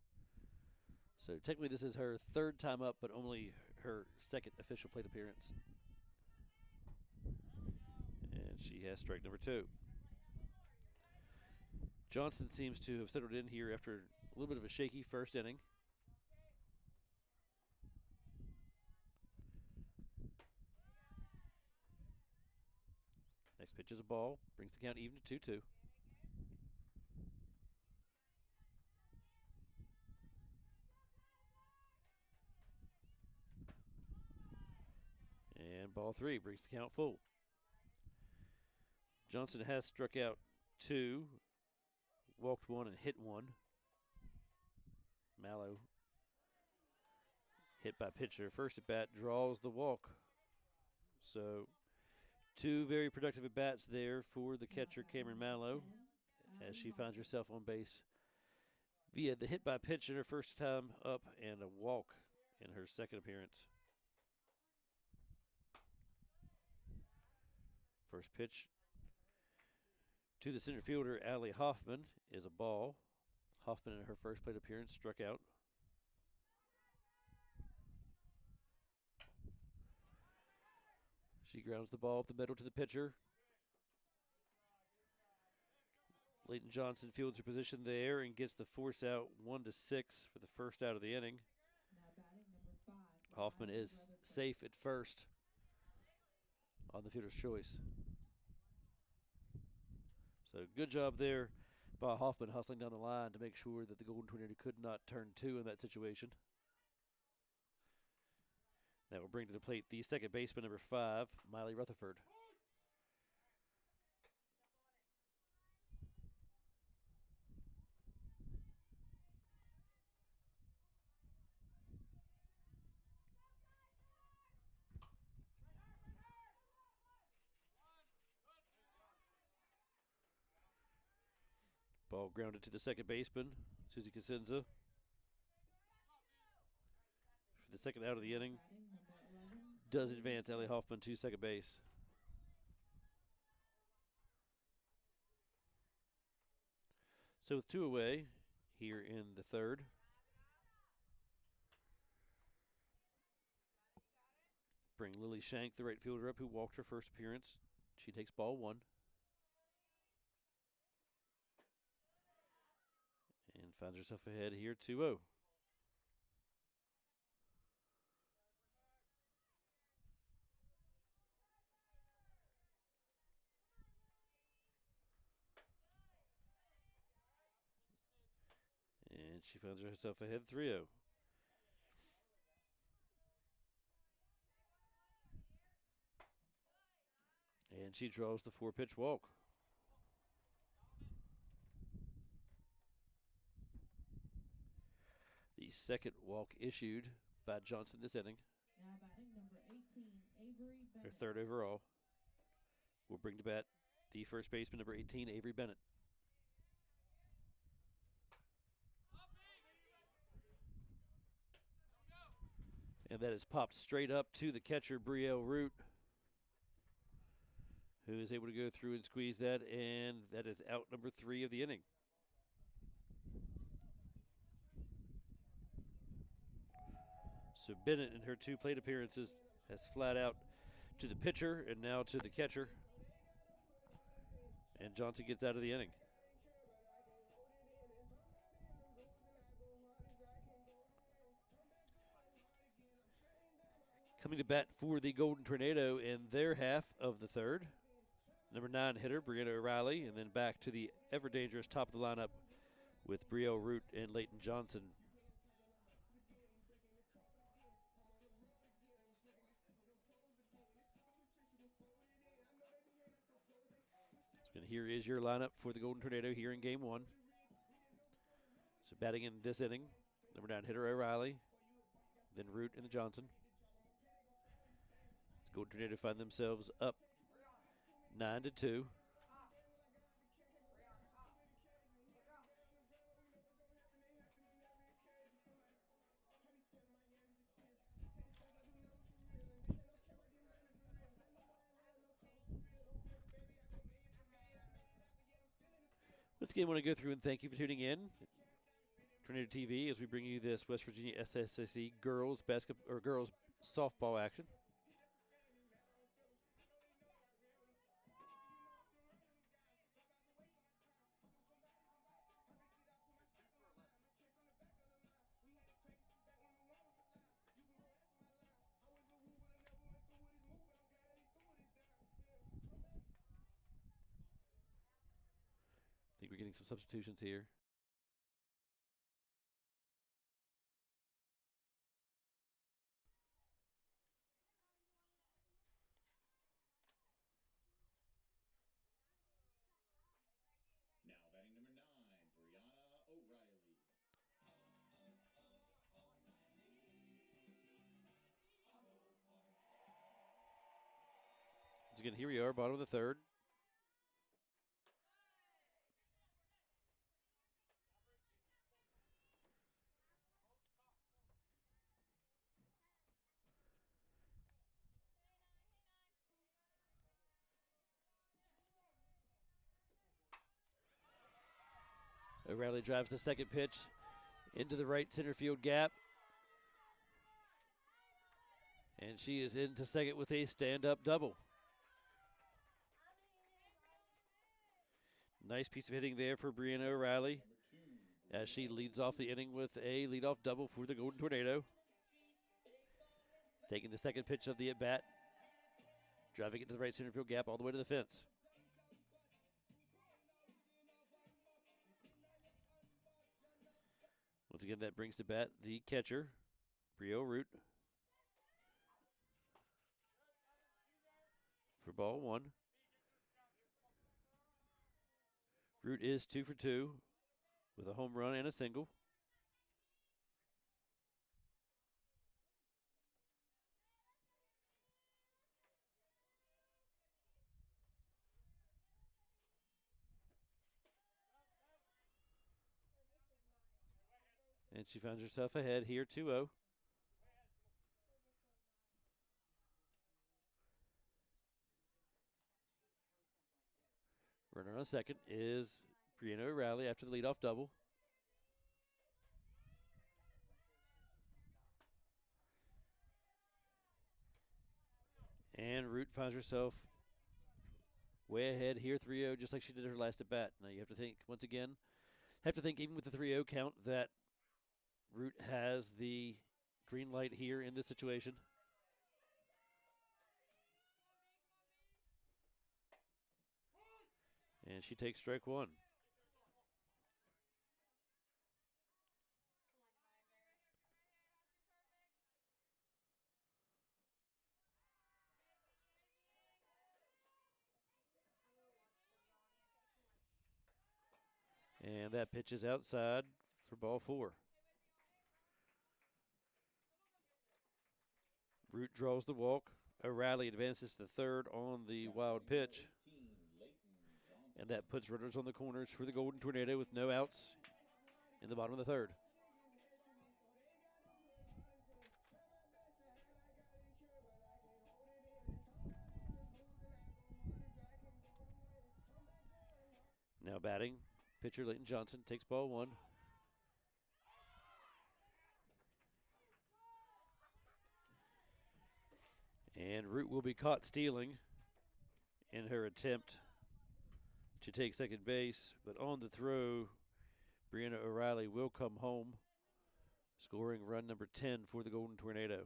S1: So technically this is her 3rd time up, but only her 2nd official plate appearance. And she has strike number 2. Johnson seems to have settled in here after a little bit of a shaky first inning. Next pitch is a ball, brings the count even to 2-2. And ball 3 brings the count full. Johnson has struck out 2, walked 1, and hit 1. Mallow, hit by pitcher, first at bat, draws the walk. So 2 very productive at bats there for the catcher, Cameron Mallow, as she finds herself on base via the hit by pitch in her first time up and a walk in her second appearance. First pitch to the center fielder, Allie Hoffman, is a ball. Hoffman in her first plate appearance struck out. She grounds the ball up the middle to the pitcher. Leighton Johnson fields her position there and gets the force out 1-6 for the first out of the inning. Hoffman is safe at first on the fielder's choice. So good job there by Hoffman hustling down the line to make sure that the Golden Tornado could not turn 2 in that situation. That will bring to the plate the second baseman, number 5, Miley Rutherford. Ball grounded to the second baseman, Susie Cosenza. For the second out of the inning, does advance Allie Hoffman to second base. So with 2 away here in the third, bring Lily Shank, the right fielder, up, who walked her first appearance. She takes ball 1. And finds herself ahead here 2-0. And she finds herself ahead 3-0. And she draws the 4-pitch walk. The second walk issued by Johnson this inning.
S2: Now batting number 18, Avery
S1: Her
S2: Bennett.
S1: 3rd overall. Will bring to bat the first baseman, number 18, Avery Bennett. And that is popped straight up to the catcher, Brielle Root, who is able to go through and squeeze that, and that is out number 3 of the inning. So Bennett, in her 2 plate appearances, has flat out to the pitcher and now to the catcher. And Johnson gets out of the inning. Coming to bat for the Golden Tornado in their half of the third number 9 hitter, Brianna O'Reilly, and then back to the ever dangerous top of the lineup with Brielle Root and Leighton Johnson. And here is your lineup for the Golden Tornado here in Game 1. So batting in this inning, number 9 hitter O'Reilly, then Root and the Johnson. The Golden Tornado find themselves up 9-2. Once again, I want to go through and thank you for tuning in. Tornado TV as we bring you this West Virginia SSAC girls basketball or girls softball action. I think we're getting some substitutions here.
S3: Now batting number 9, Brianna O'Reilly.
S1: Once again, here we are, bottom of the third. O'Reilly drives the second pitch into the right center field gap. And she is into second with a stand-up double. Nice piece of hitting there for Brianna O'Reilly as she leads off the inning with a leadoff double for the Golden Tornado. Taking the second pitch of the at-bat, driving it to the right center field gap all the way to the fence. Once again, that brings to bat the catcher, Brielle Root, for ball 1. Root is 2 for 2 with a home run and a single. And she finds herself ahead here 2-0. Runner on second is Brianna O'Reilly after the leadoff double. And Root finds herself way ahead here 3-0, just like she did her last at bat. Now you have to think, once again, even with the 3-0 count, that Root has the green light here in this situation. And she takes strike 1. And that pitch is outside for ball 4. Root draws the walk. O'Reilly advances to third on the wild pitch. And that puts runners on the corners for the Golden Tornado with no outs in the bottom of the third. Now batting, pitcher Leighton Johnson takes ball 1. And Root will be caught stealing in her attempt to take second base, but on the throw, Brianna O'Reilly will come home, scoring run number 10 for the Golden Tornado.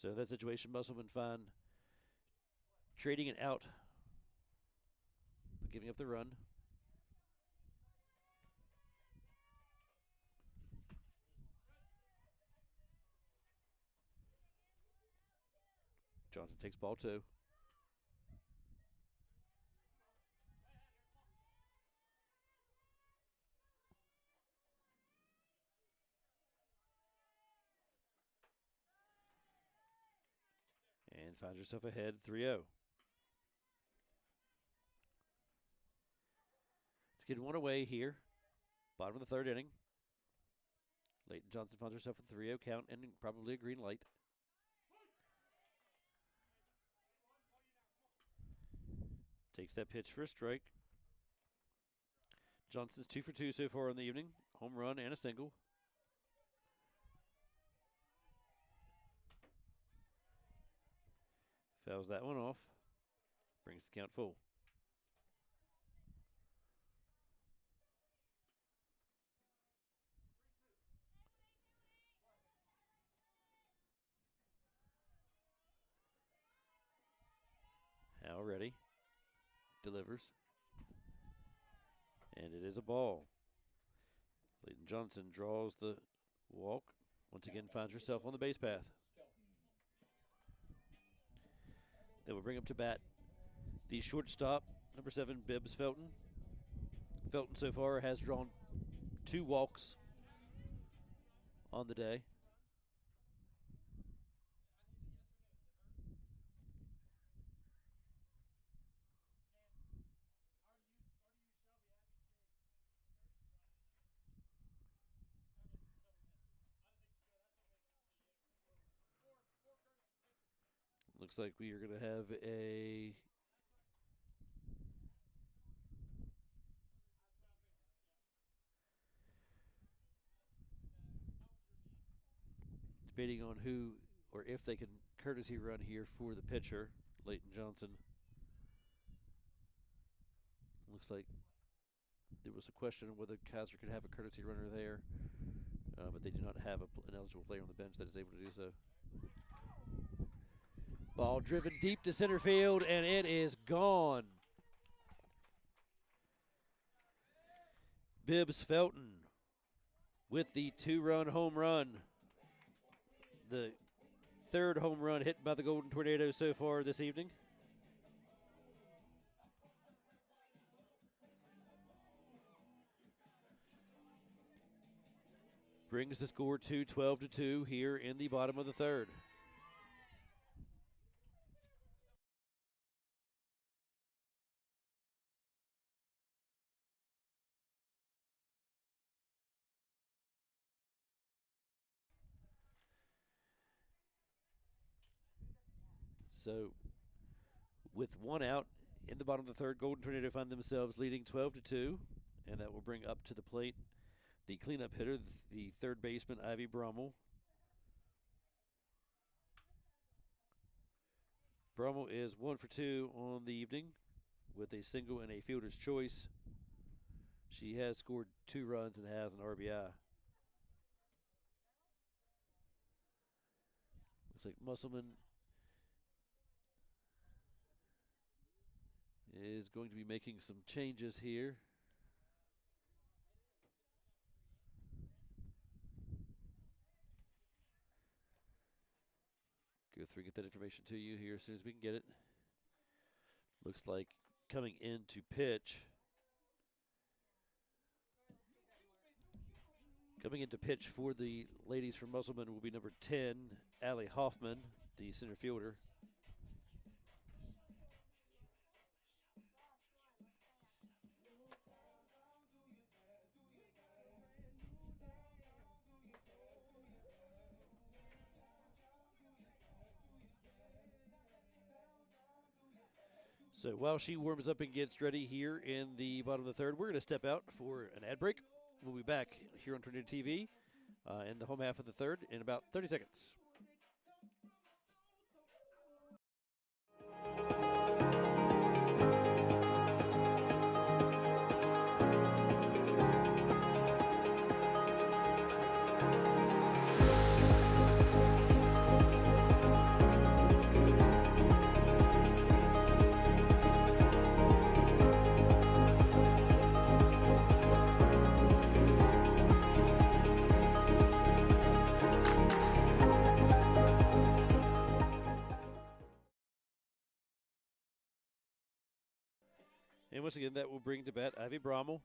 S1: So that situation, Mussleman find trading it out, but giving up the run. Johnson takes ball 2. And finds herself ahead 3-0. It's getting one away here. Bottom of the 3rd inning. Leighton Johnson finds herself a 3-0 count and probably a green light. Takes that pitch for a strike. Johnson's 2 for 2 so far in the evening. Home run and a single. Fouls that one off. Brings the count full. Hal ready. Delivers. And it is a ball. Leighton Johnson draws the walk. Once again finds herself on the base path. They will bring up to bat the shortstop, number 7, Bibbs Felton. Felton so far has drawn 2 walks on the day. Looks like we are going to have a debating on who or if they can courtesy run here for the pitcher, Leighton Johnson. Looks like there was a question on whether Kaiser could have a courtesy runner there, but they do not have an eligible player on the bench that is able to do so. Ball driven deep to center field, and it is gone. Bibbs Felton with the 2-run home run. The 3rd home run hit by the Golden Tornadoes so far this evening. Brings the score to 12-2 here in the bottom of the 3rd. So, with 1 out in the bottom of the 3rd, Golden Tornado find themselves leading 12-2, and that will bring up to the plate the cleanup hitter, the 3rd baseman, Ivy Brummel. Brummel is 1 for 2 on the evening with a single and a fielder's choice. She has scored 2 runs and has an RBI. Looks like Mussleman is going to be making some changes here. Go through and get that information to you here as soon as we can get it. Looks like coming in to pitch. Coming in to pitch for the ladies from Mussleman will be number 10, Allie Hoffman, the center fielder. So while she warms up and gets ready here in the bottom of the 3rd, we're going to step out for an ad break. We'll be back here on Tornado TV in the home half of the 3rd in about 30 seconds. And once again, that will bring to bat Ivy Brommel.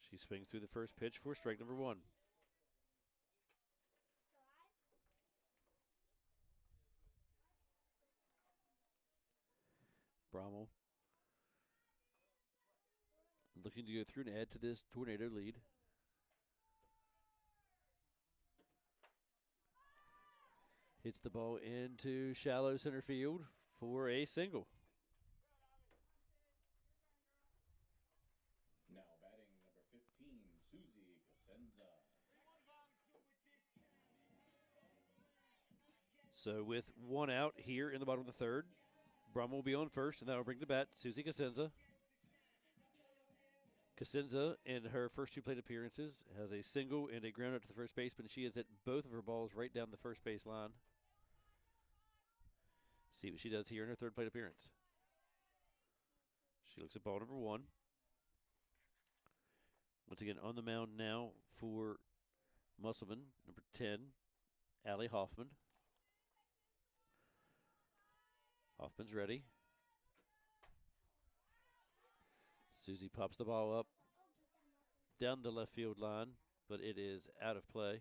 S1: She swings through the first pitch for strike number 1. Brommel looking to go through and add to this Tornado lead. Hits the ball into shallow center field for a single.
S3: Now batting number 15, Susie Casenza.
S1: So with 1 out here in the bottom of the 3rd, Brommel will be on first, and that will bring to bat Susie Casenza. Casenza, in her first 2 plate appearances, has a single and a ground out to the first baseman. She has hit both of her balls right down the first base line. See what she does here in her 3rd plate appearance. She looks at ball number 1. Once again, on the mound now for Mussleman, number 10, Allie Hoffman. Hoffman's ready. Susie pops the ball up down the left field line, but it is out of play.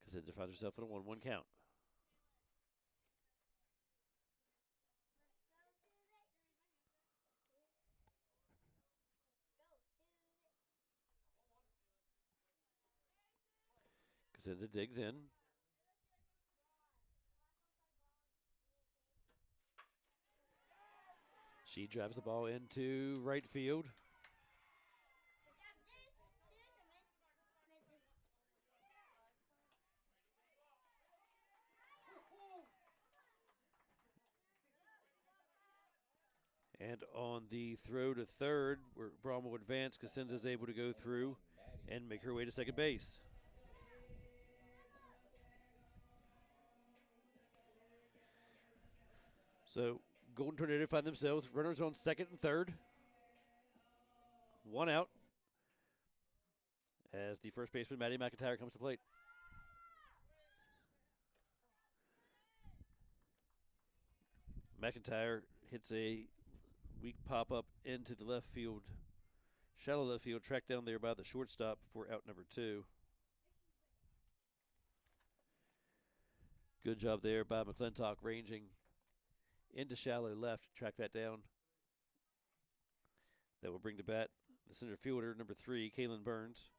S1: Casenza finds herself in a 1-1 count. Casenza digs in. She drives the ball into right field. And on the throw to third, where Brommel would advance, Casenza is able to go through and make her way to second base. So Golden Tornado find themselves runners on second and third. 1 out as the first baseman, Maddie McIntyre, comes to plate. McIntyre hits a weak pop-up into the left field, shallow left field, tracked down there by the shortstop for out number 2. Good job there by McClintock, ranging into shallow left to track that down. That will bring to bat the center fielder, number 3, Kaylin Burns.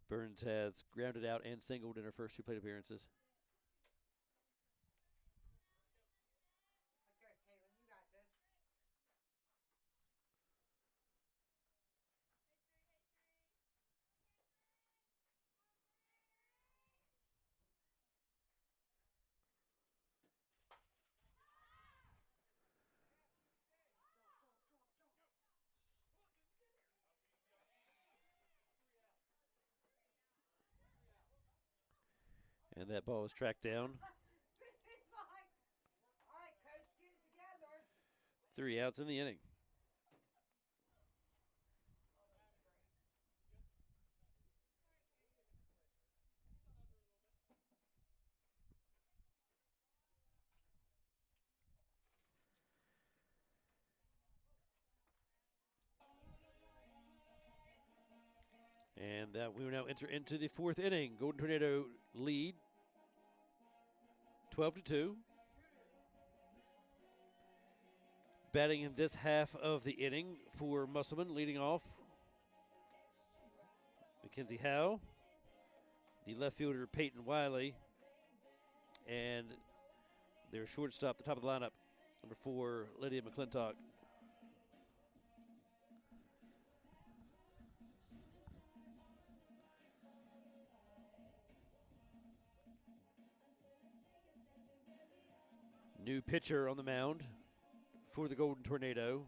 S1: Burns has grounded out and singled in her first 2 plate appearances. And that ball is tracked down. 3 outs in the inning. And that we will now enter into the 4th inning. Golden Tornado lead 12-2. Batting in this half of the inning for Mussleman, leading off Mackenzie Howe, the left fielder Peyton Wiley, and their shortstop, the top of the lineup, number 4, Lydia McClintock. New pitcher on the mound for the Golden Tornado,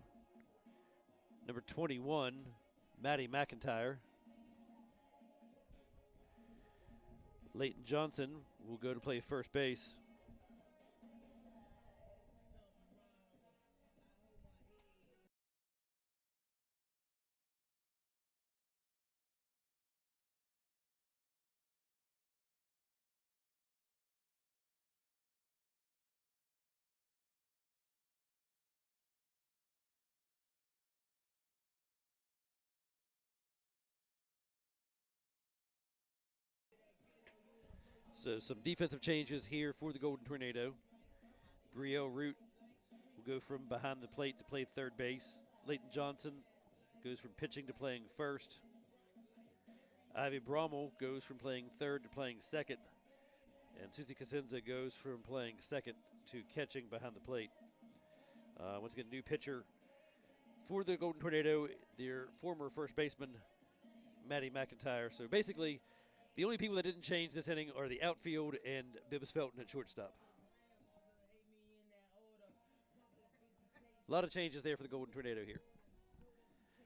S1: number 21, Maddie McIntyre. Leighton Johnson will go to play first base. So some defensive changes here for the Golden Tornado. Brielle Root will go from behind the plate to play third base. Leighton Johnson goes from pitching to playing first. Ivy Brommel goes from playing third to playing second. And Susie Cosenza goes from playing second to catching behind the plate. Once again, new pitcher for the Golden Tornado, their former first baseman, Maddie McIntyre. So basically, the only people that didn't change this inning are the outfield and Bibbs Felton at shortstop. A lot of changes there for the Golden Tornado here.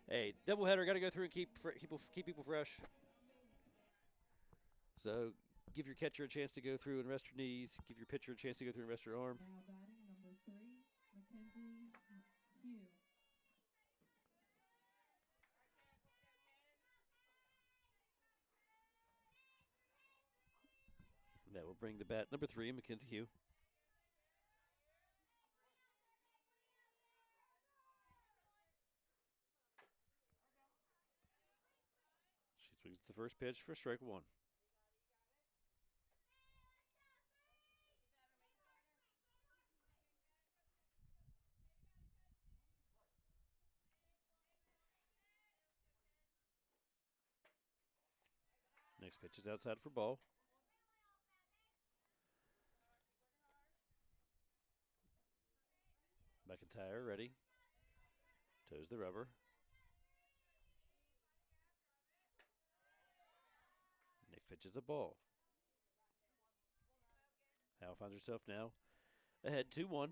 S1: Hey, doubleheader, got to go through and keep people fresh. So give your catcher a chance to go through and rest your knees. Give your pitcher a chance to go through and rest your arm.
S2: Now batting number 3, Mackenzie Hugh.
S1: That will bring the bat number 3, Mackenzie Hugh. She swings the first pitch for strike 1. Next pitch is outside for ball. McIntyre ready. Toes the rubber. Next pitch is a ball. Howe finds herself now ahead 2-1.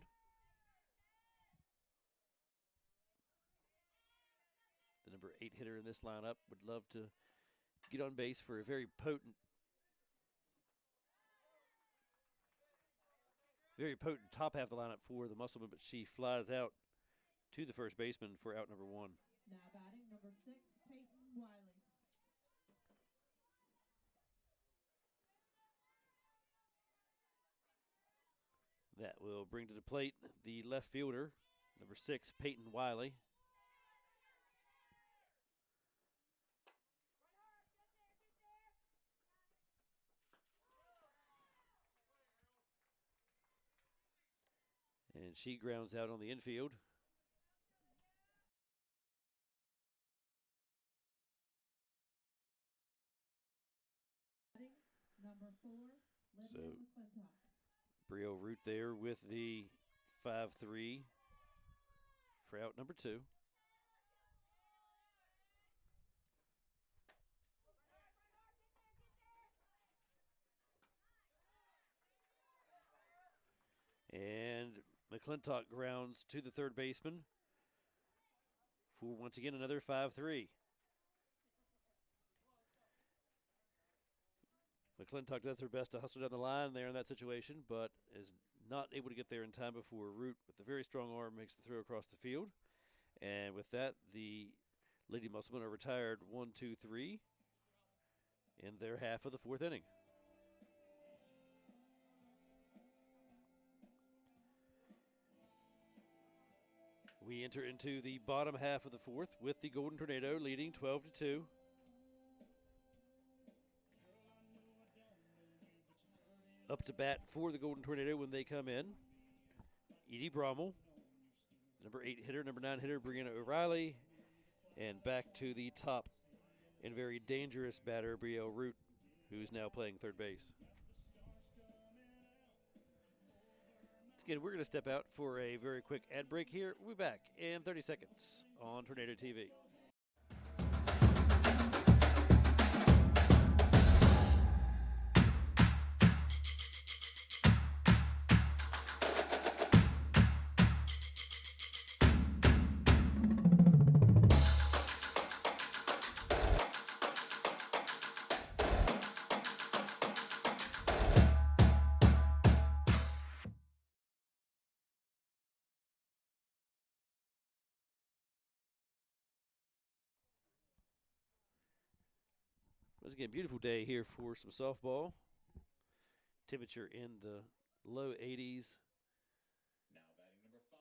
S1: The number 8 hitter in this lineup would love to get on base for a very potent top half of the lineup for the Mussleman, but she flies out to the first baseman for out number 1.
S2: Now batting number 6, Peyton Wiley.
S1: That will bring to the plate the left fielder, number 6, Peyton Wiley. And she grounds out on the infield.
S2: Number 4, Lydia
S1: So
S2: McClintock.
S1: Brielle Root there with the 5-3 for out number 2. And McClintock grounds to the third baseman for once again another 5-3. McClintock does her best to hustle down the line there in that situation, but is not able to get there in time before Root, with a very strong arm, makes the throw across the field. And with that, the Lady Musslemen are retired 1-2-3 in their half of the 4th inning. We enter into the bottom half of the 4th with the Golden Tornado leading 12-2. Up to bat for the Golden Tornado when they come in, Edie Brommel, number 8 hitter, number 9 hitter, Brianna O'Reilly, and back to the top and very dangerous batter, Brielle Root, who's now playing third base. Again, we're going to step out for a very quick ad break here. We'll be back in 30 seconds on Tornado TV. Once again, beautiful day here for some softball. Temperature in the low 80s.
S3: Now batting number 5.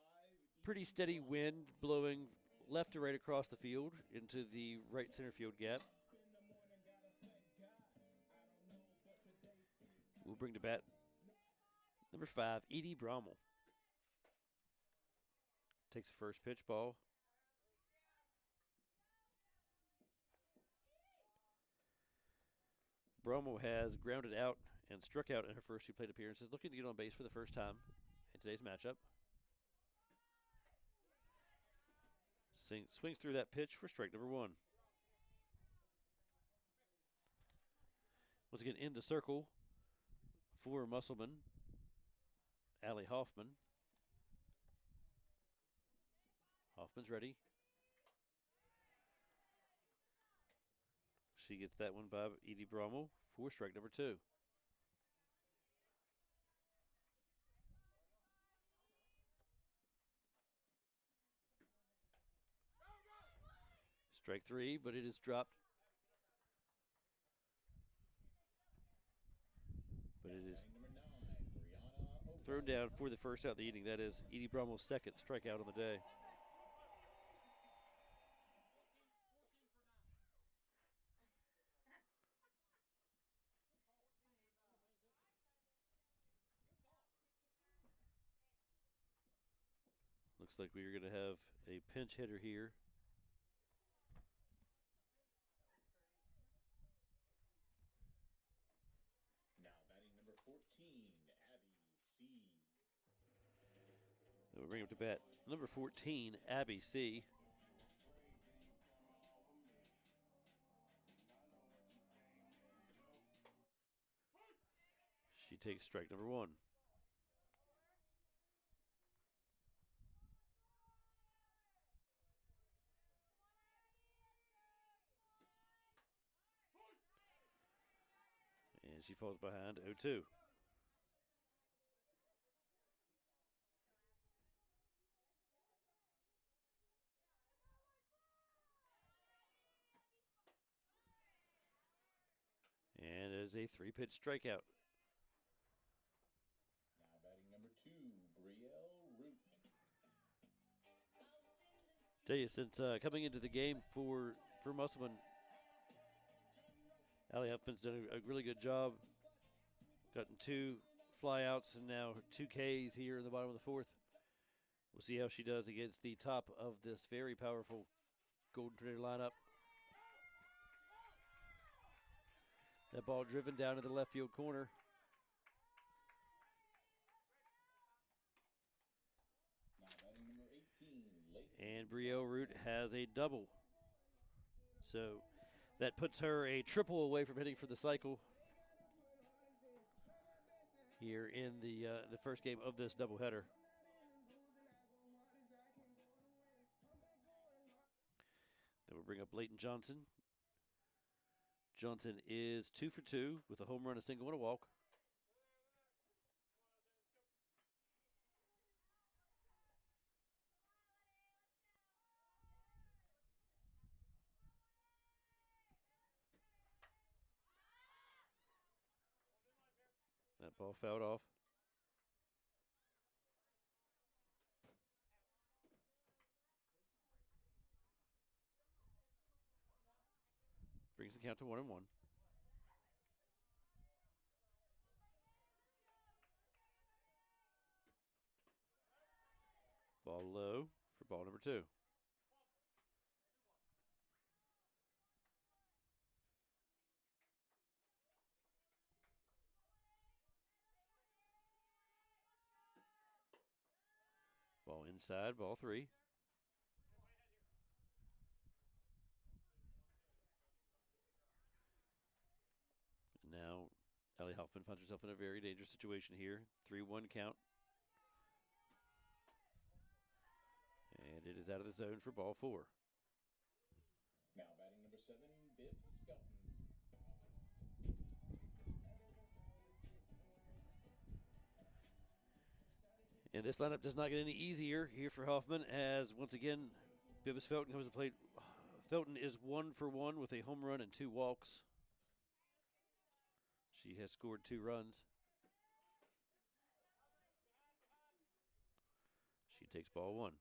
S1: Pretty steady wind blowing left to right across the field into the right center field gap. will bring to bat number 5, Edie Brommel. Takes the first pitch, ball. Brommel has grounded out and struck out in her first 2 plate appearances, looking to get on base for the first time in today's matchup. Swings through that pitch for strike number 1. Once again, in the circle for Mussleman, Allie Hoffman. Hoffman's ready. She gets that one by Edie Brommel for strike number 2. Strike 3, but it is dropped. But it is thrown down for the first out of the inning. That is Edie Brommel's second strikeout on the day. Looks like we are going to have a pinch hitter here.
S3: Now batting number 14, Abby C.
S1: We'll bring up to bat number 14, Abby C. She takes strike number 1. And she falls behind 0-2. And it is a 3-pitch strikeout.
S3: Now batting number 2, Brielle Root.
S1: Tell you, since coming into the game for Mussleman, Allie Huffman's done a really good job. Gotten 2 flyouts and now 2 Ks here in the bottom of the 4th. We'll see how she does against the top of this very powerful Golden Tornado lineup. That ball driven down to the left field corner.
S3: Now batting number 18, Leighton.
S1: And Brielle Root has a double. So that puts her a triple away from hitting for the cycle here in the first game of this doubleheader. Then we'll bring up Leighton Johnson. Johnson is 2 for 2 with a home run, a single, and a walk. That ball fouled off. Brings the count to 1-1. Ball low for ball number 2. Ball inside, ball 3. Now, Allie Hoffman finds herself in a very dangerous situation here. 3-1 count. And it is out of the zone for ball 4.
S3: Now batting number 7, Bibbs Felton.
S1: And this lineup does not get any easier here for Hoffman, as once again, Bibbs Felton comes to plate. Felton is 1 for 1 with a home run and 2 walks. She has scored 2 runs. She takes ball 1.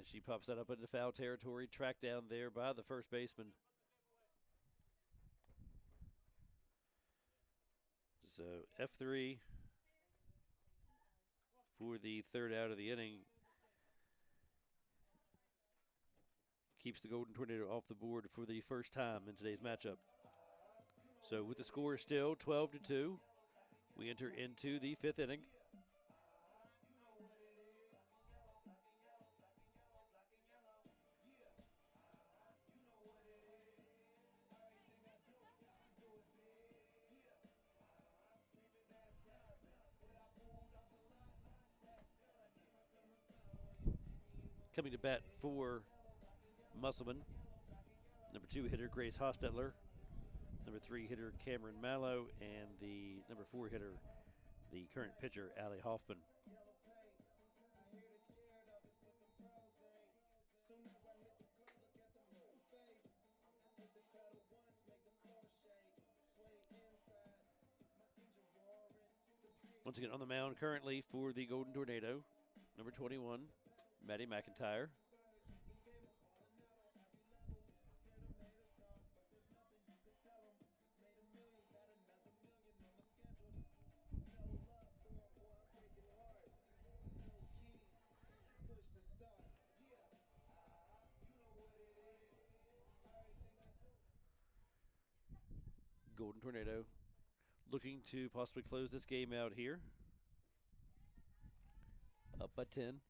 S1: And she pops that up into foul territory, tracked down there by the first baseman. So F3 for the third out of the inning. Keeps the Golden Tornado off the board for the first time in today's matchup. So with the score still 12-2, we enter into the fifth inning. Coming to bat for Mussleman, number 2 hitter Grace Hostetler, number 3 hitter Cameron Mallow, and the number 4 hitter, the current pitcher, Allie Hoffman. Once again on the mound currently for the Golden Tornado, number 21, Maddie McIntyre. Golden Tornado looking to possibly close this game out here. Up by 10.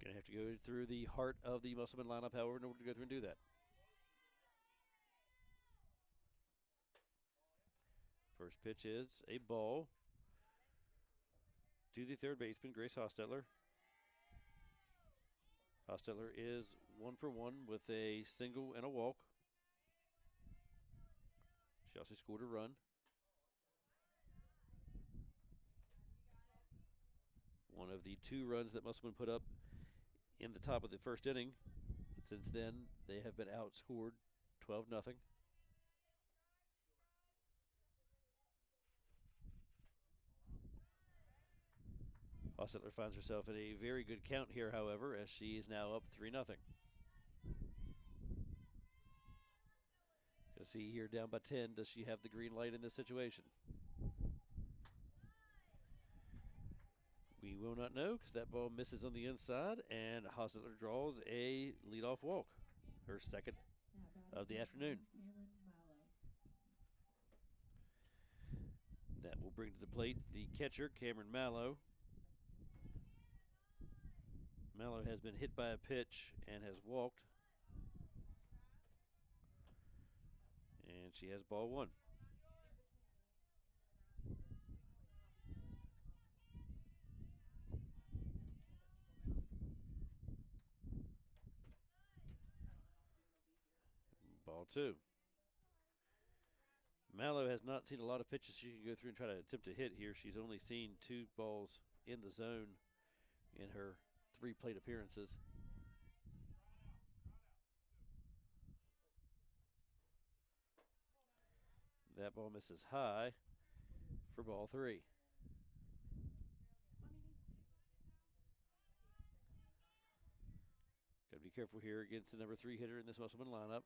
S1: Going to have to go through the heart of the Mussleman lineup, however, in order to go through and do that. First pitch is a ball to the third baseman, Grace Hostetler. Hostetler is 1 for 1 with a single and a walk. She also scored a run. One of the 2 runs that Mussleman put up in the top of the first inning. Since then, they have been outscored 12-0. Hostetler finds herself in a very good count here, however, as she is now up 3-0. Gonna see here down by 10. Does she have the green light in this situation? We will not know because that ball misses on the inside, and Hostetler draws a leadoff walk, her second of the afternoon. That will bring to the plate the catcher, Cameron Mallow. Mallow has been hit by a pitch and has walked. And she has ball 1. Ball 2. Mallow has not seen a lot of pitches she can go through and try to attempt to hit here. She's only seen 2 balls in the zone in her 3 plate appearances. That ball misses high for ball 3. Got to be careful here against the number 3 hitter in this Mussleman lineup.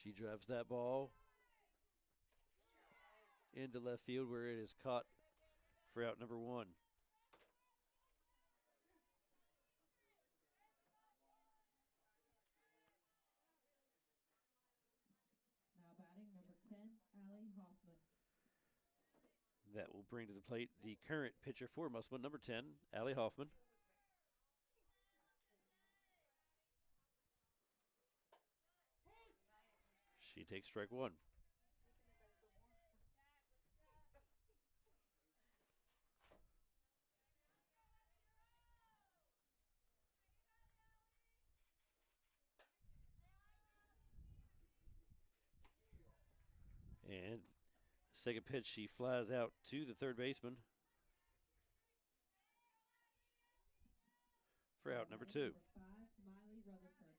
S1: She drives that ball into left field where it is caught for out number 1.
S2: Now batting number 10, Allie Hoffman.
S1: That will bring to the plate the current pitcher for Mussleman, number 10, Allie Hoffman. She takes strike 1. And second pitch, she flies out to the third baseman for out number 2.
S2: Number 5, Miley Rutherford.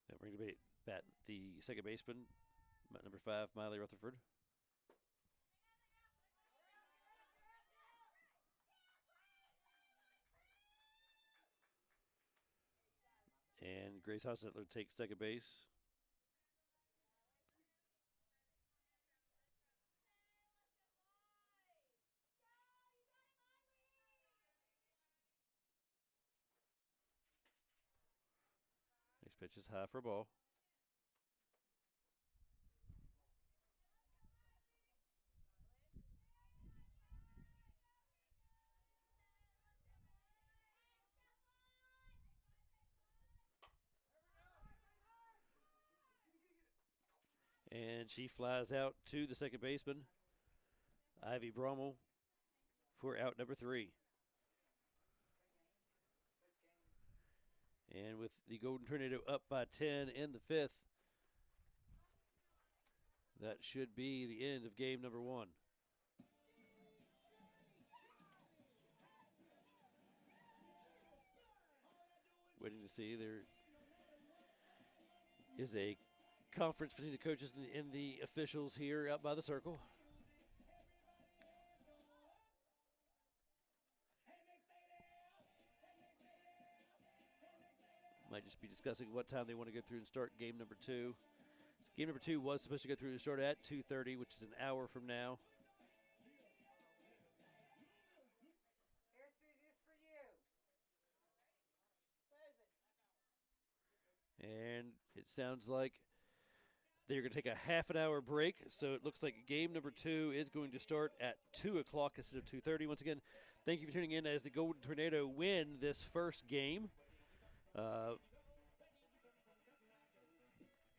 S1: That brings to bat the second baseman, number 5, Miley Rutherford. And Grace Hostetler takes second base. Next pitch is high for a ball. And she flies out to the second baseman, Ivy Brommel, for out number 3. And with the Golden Tornado up by 10 in the 5th, that should be the end of game number 1. Waiting to see, there is a conference between the coaches and the officials here out by the circle. Might just be discussing what time they want to go through and start game number 2. So game number 2 was supposed to go through and start at 2:30, which is an hour from now.
S4: Here's Susie, for you.
S1: And it sounds like they're going to take a half an hour break. So it looks like game number 2 is going to start at 2 o'clock instead of 2:30. Once again, thank you for tuning in as the Golden Tornado win this first game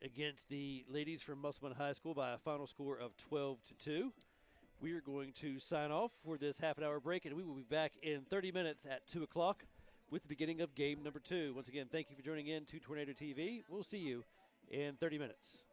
S1: against the ladies from Mussleman High School by a final score of 12-2. We are going to sign off for this half an hour break, and we will be back in 30 minutes at 2 o'clock with the beginning of game number 2. Once again, thank you for joining in to Tornado TV. We'll see you in 30 minutes.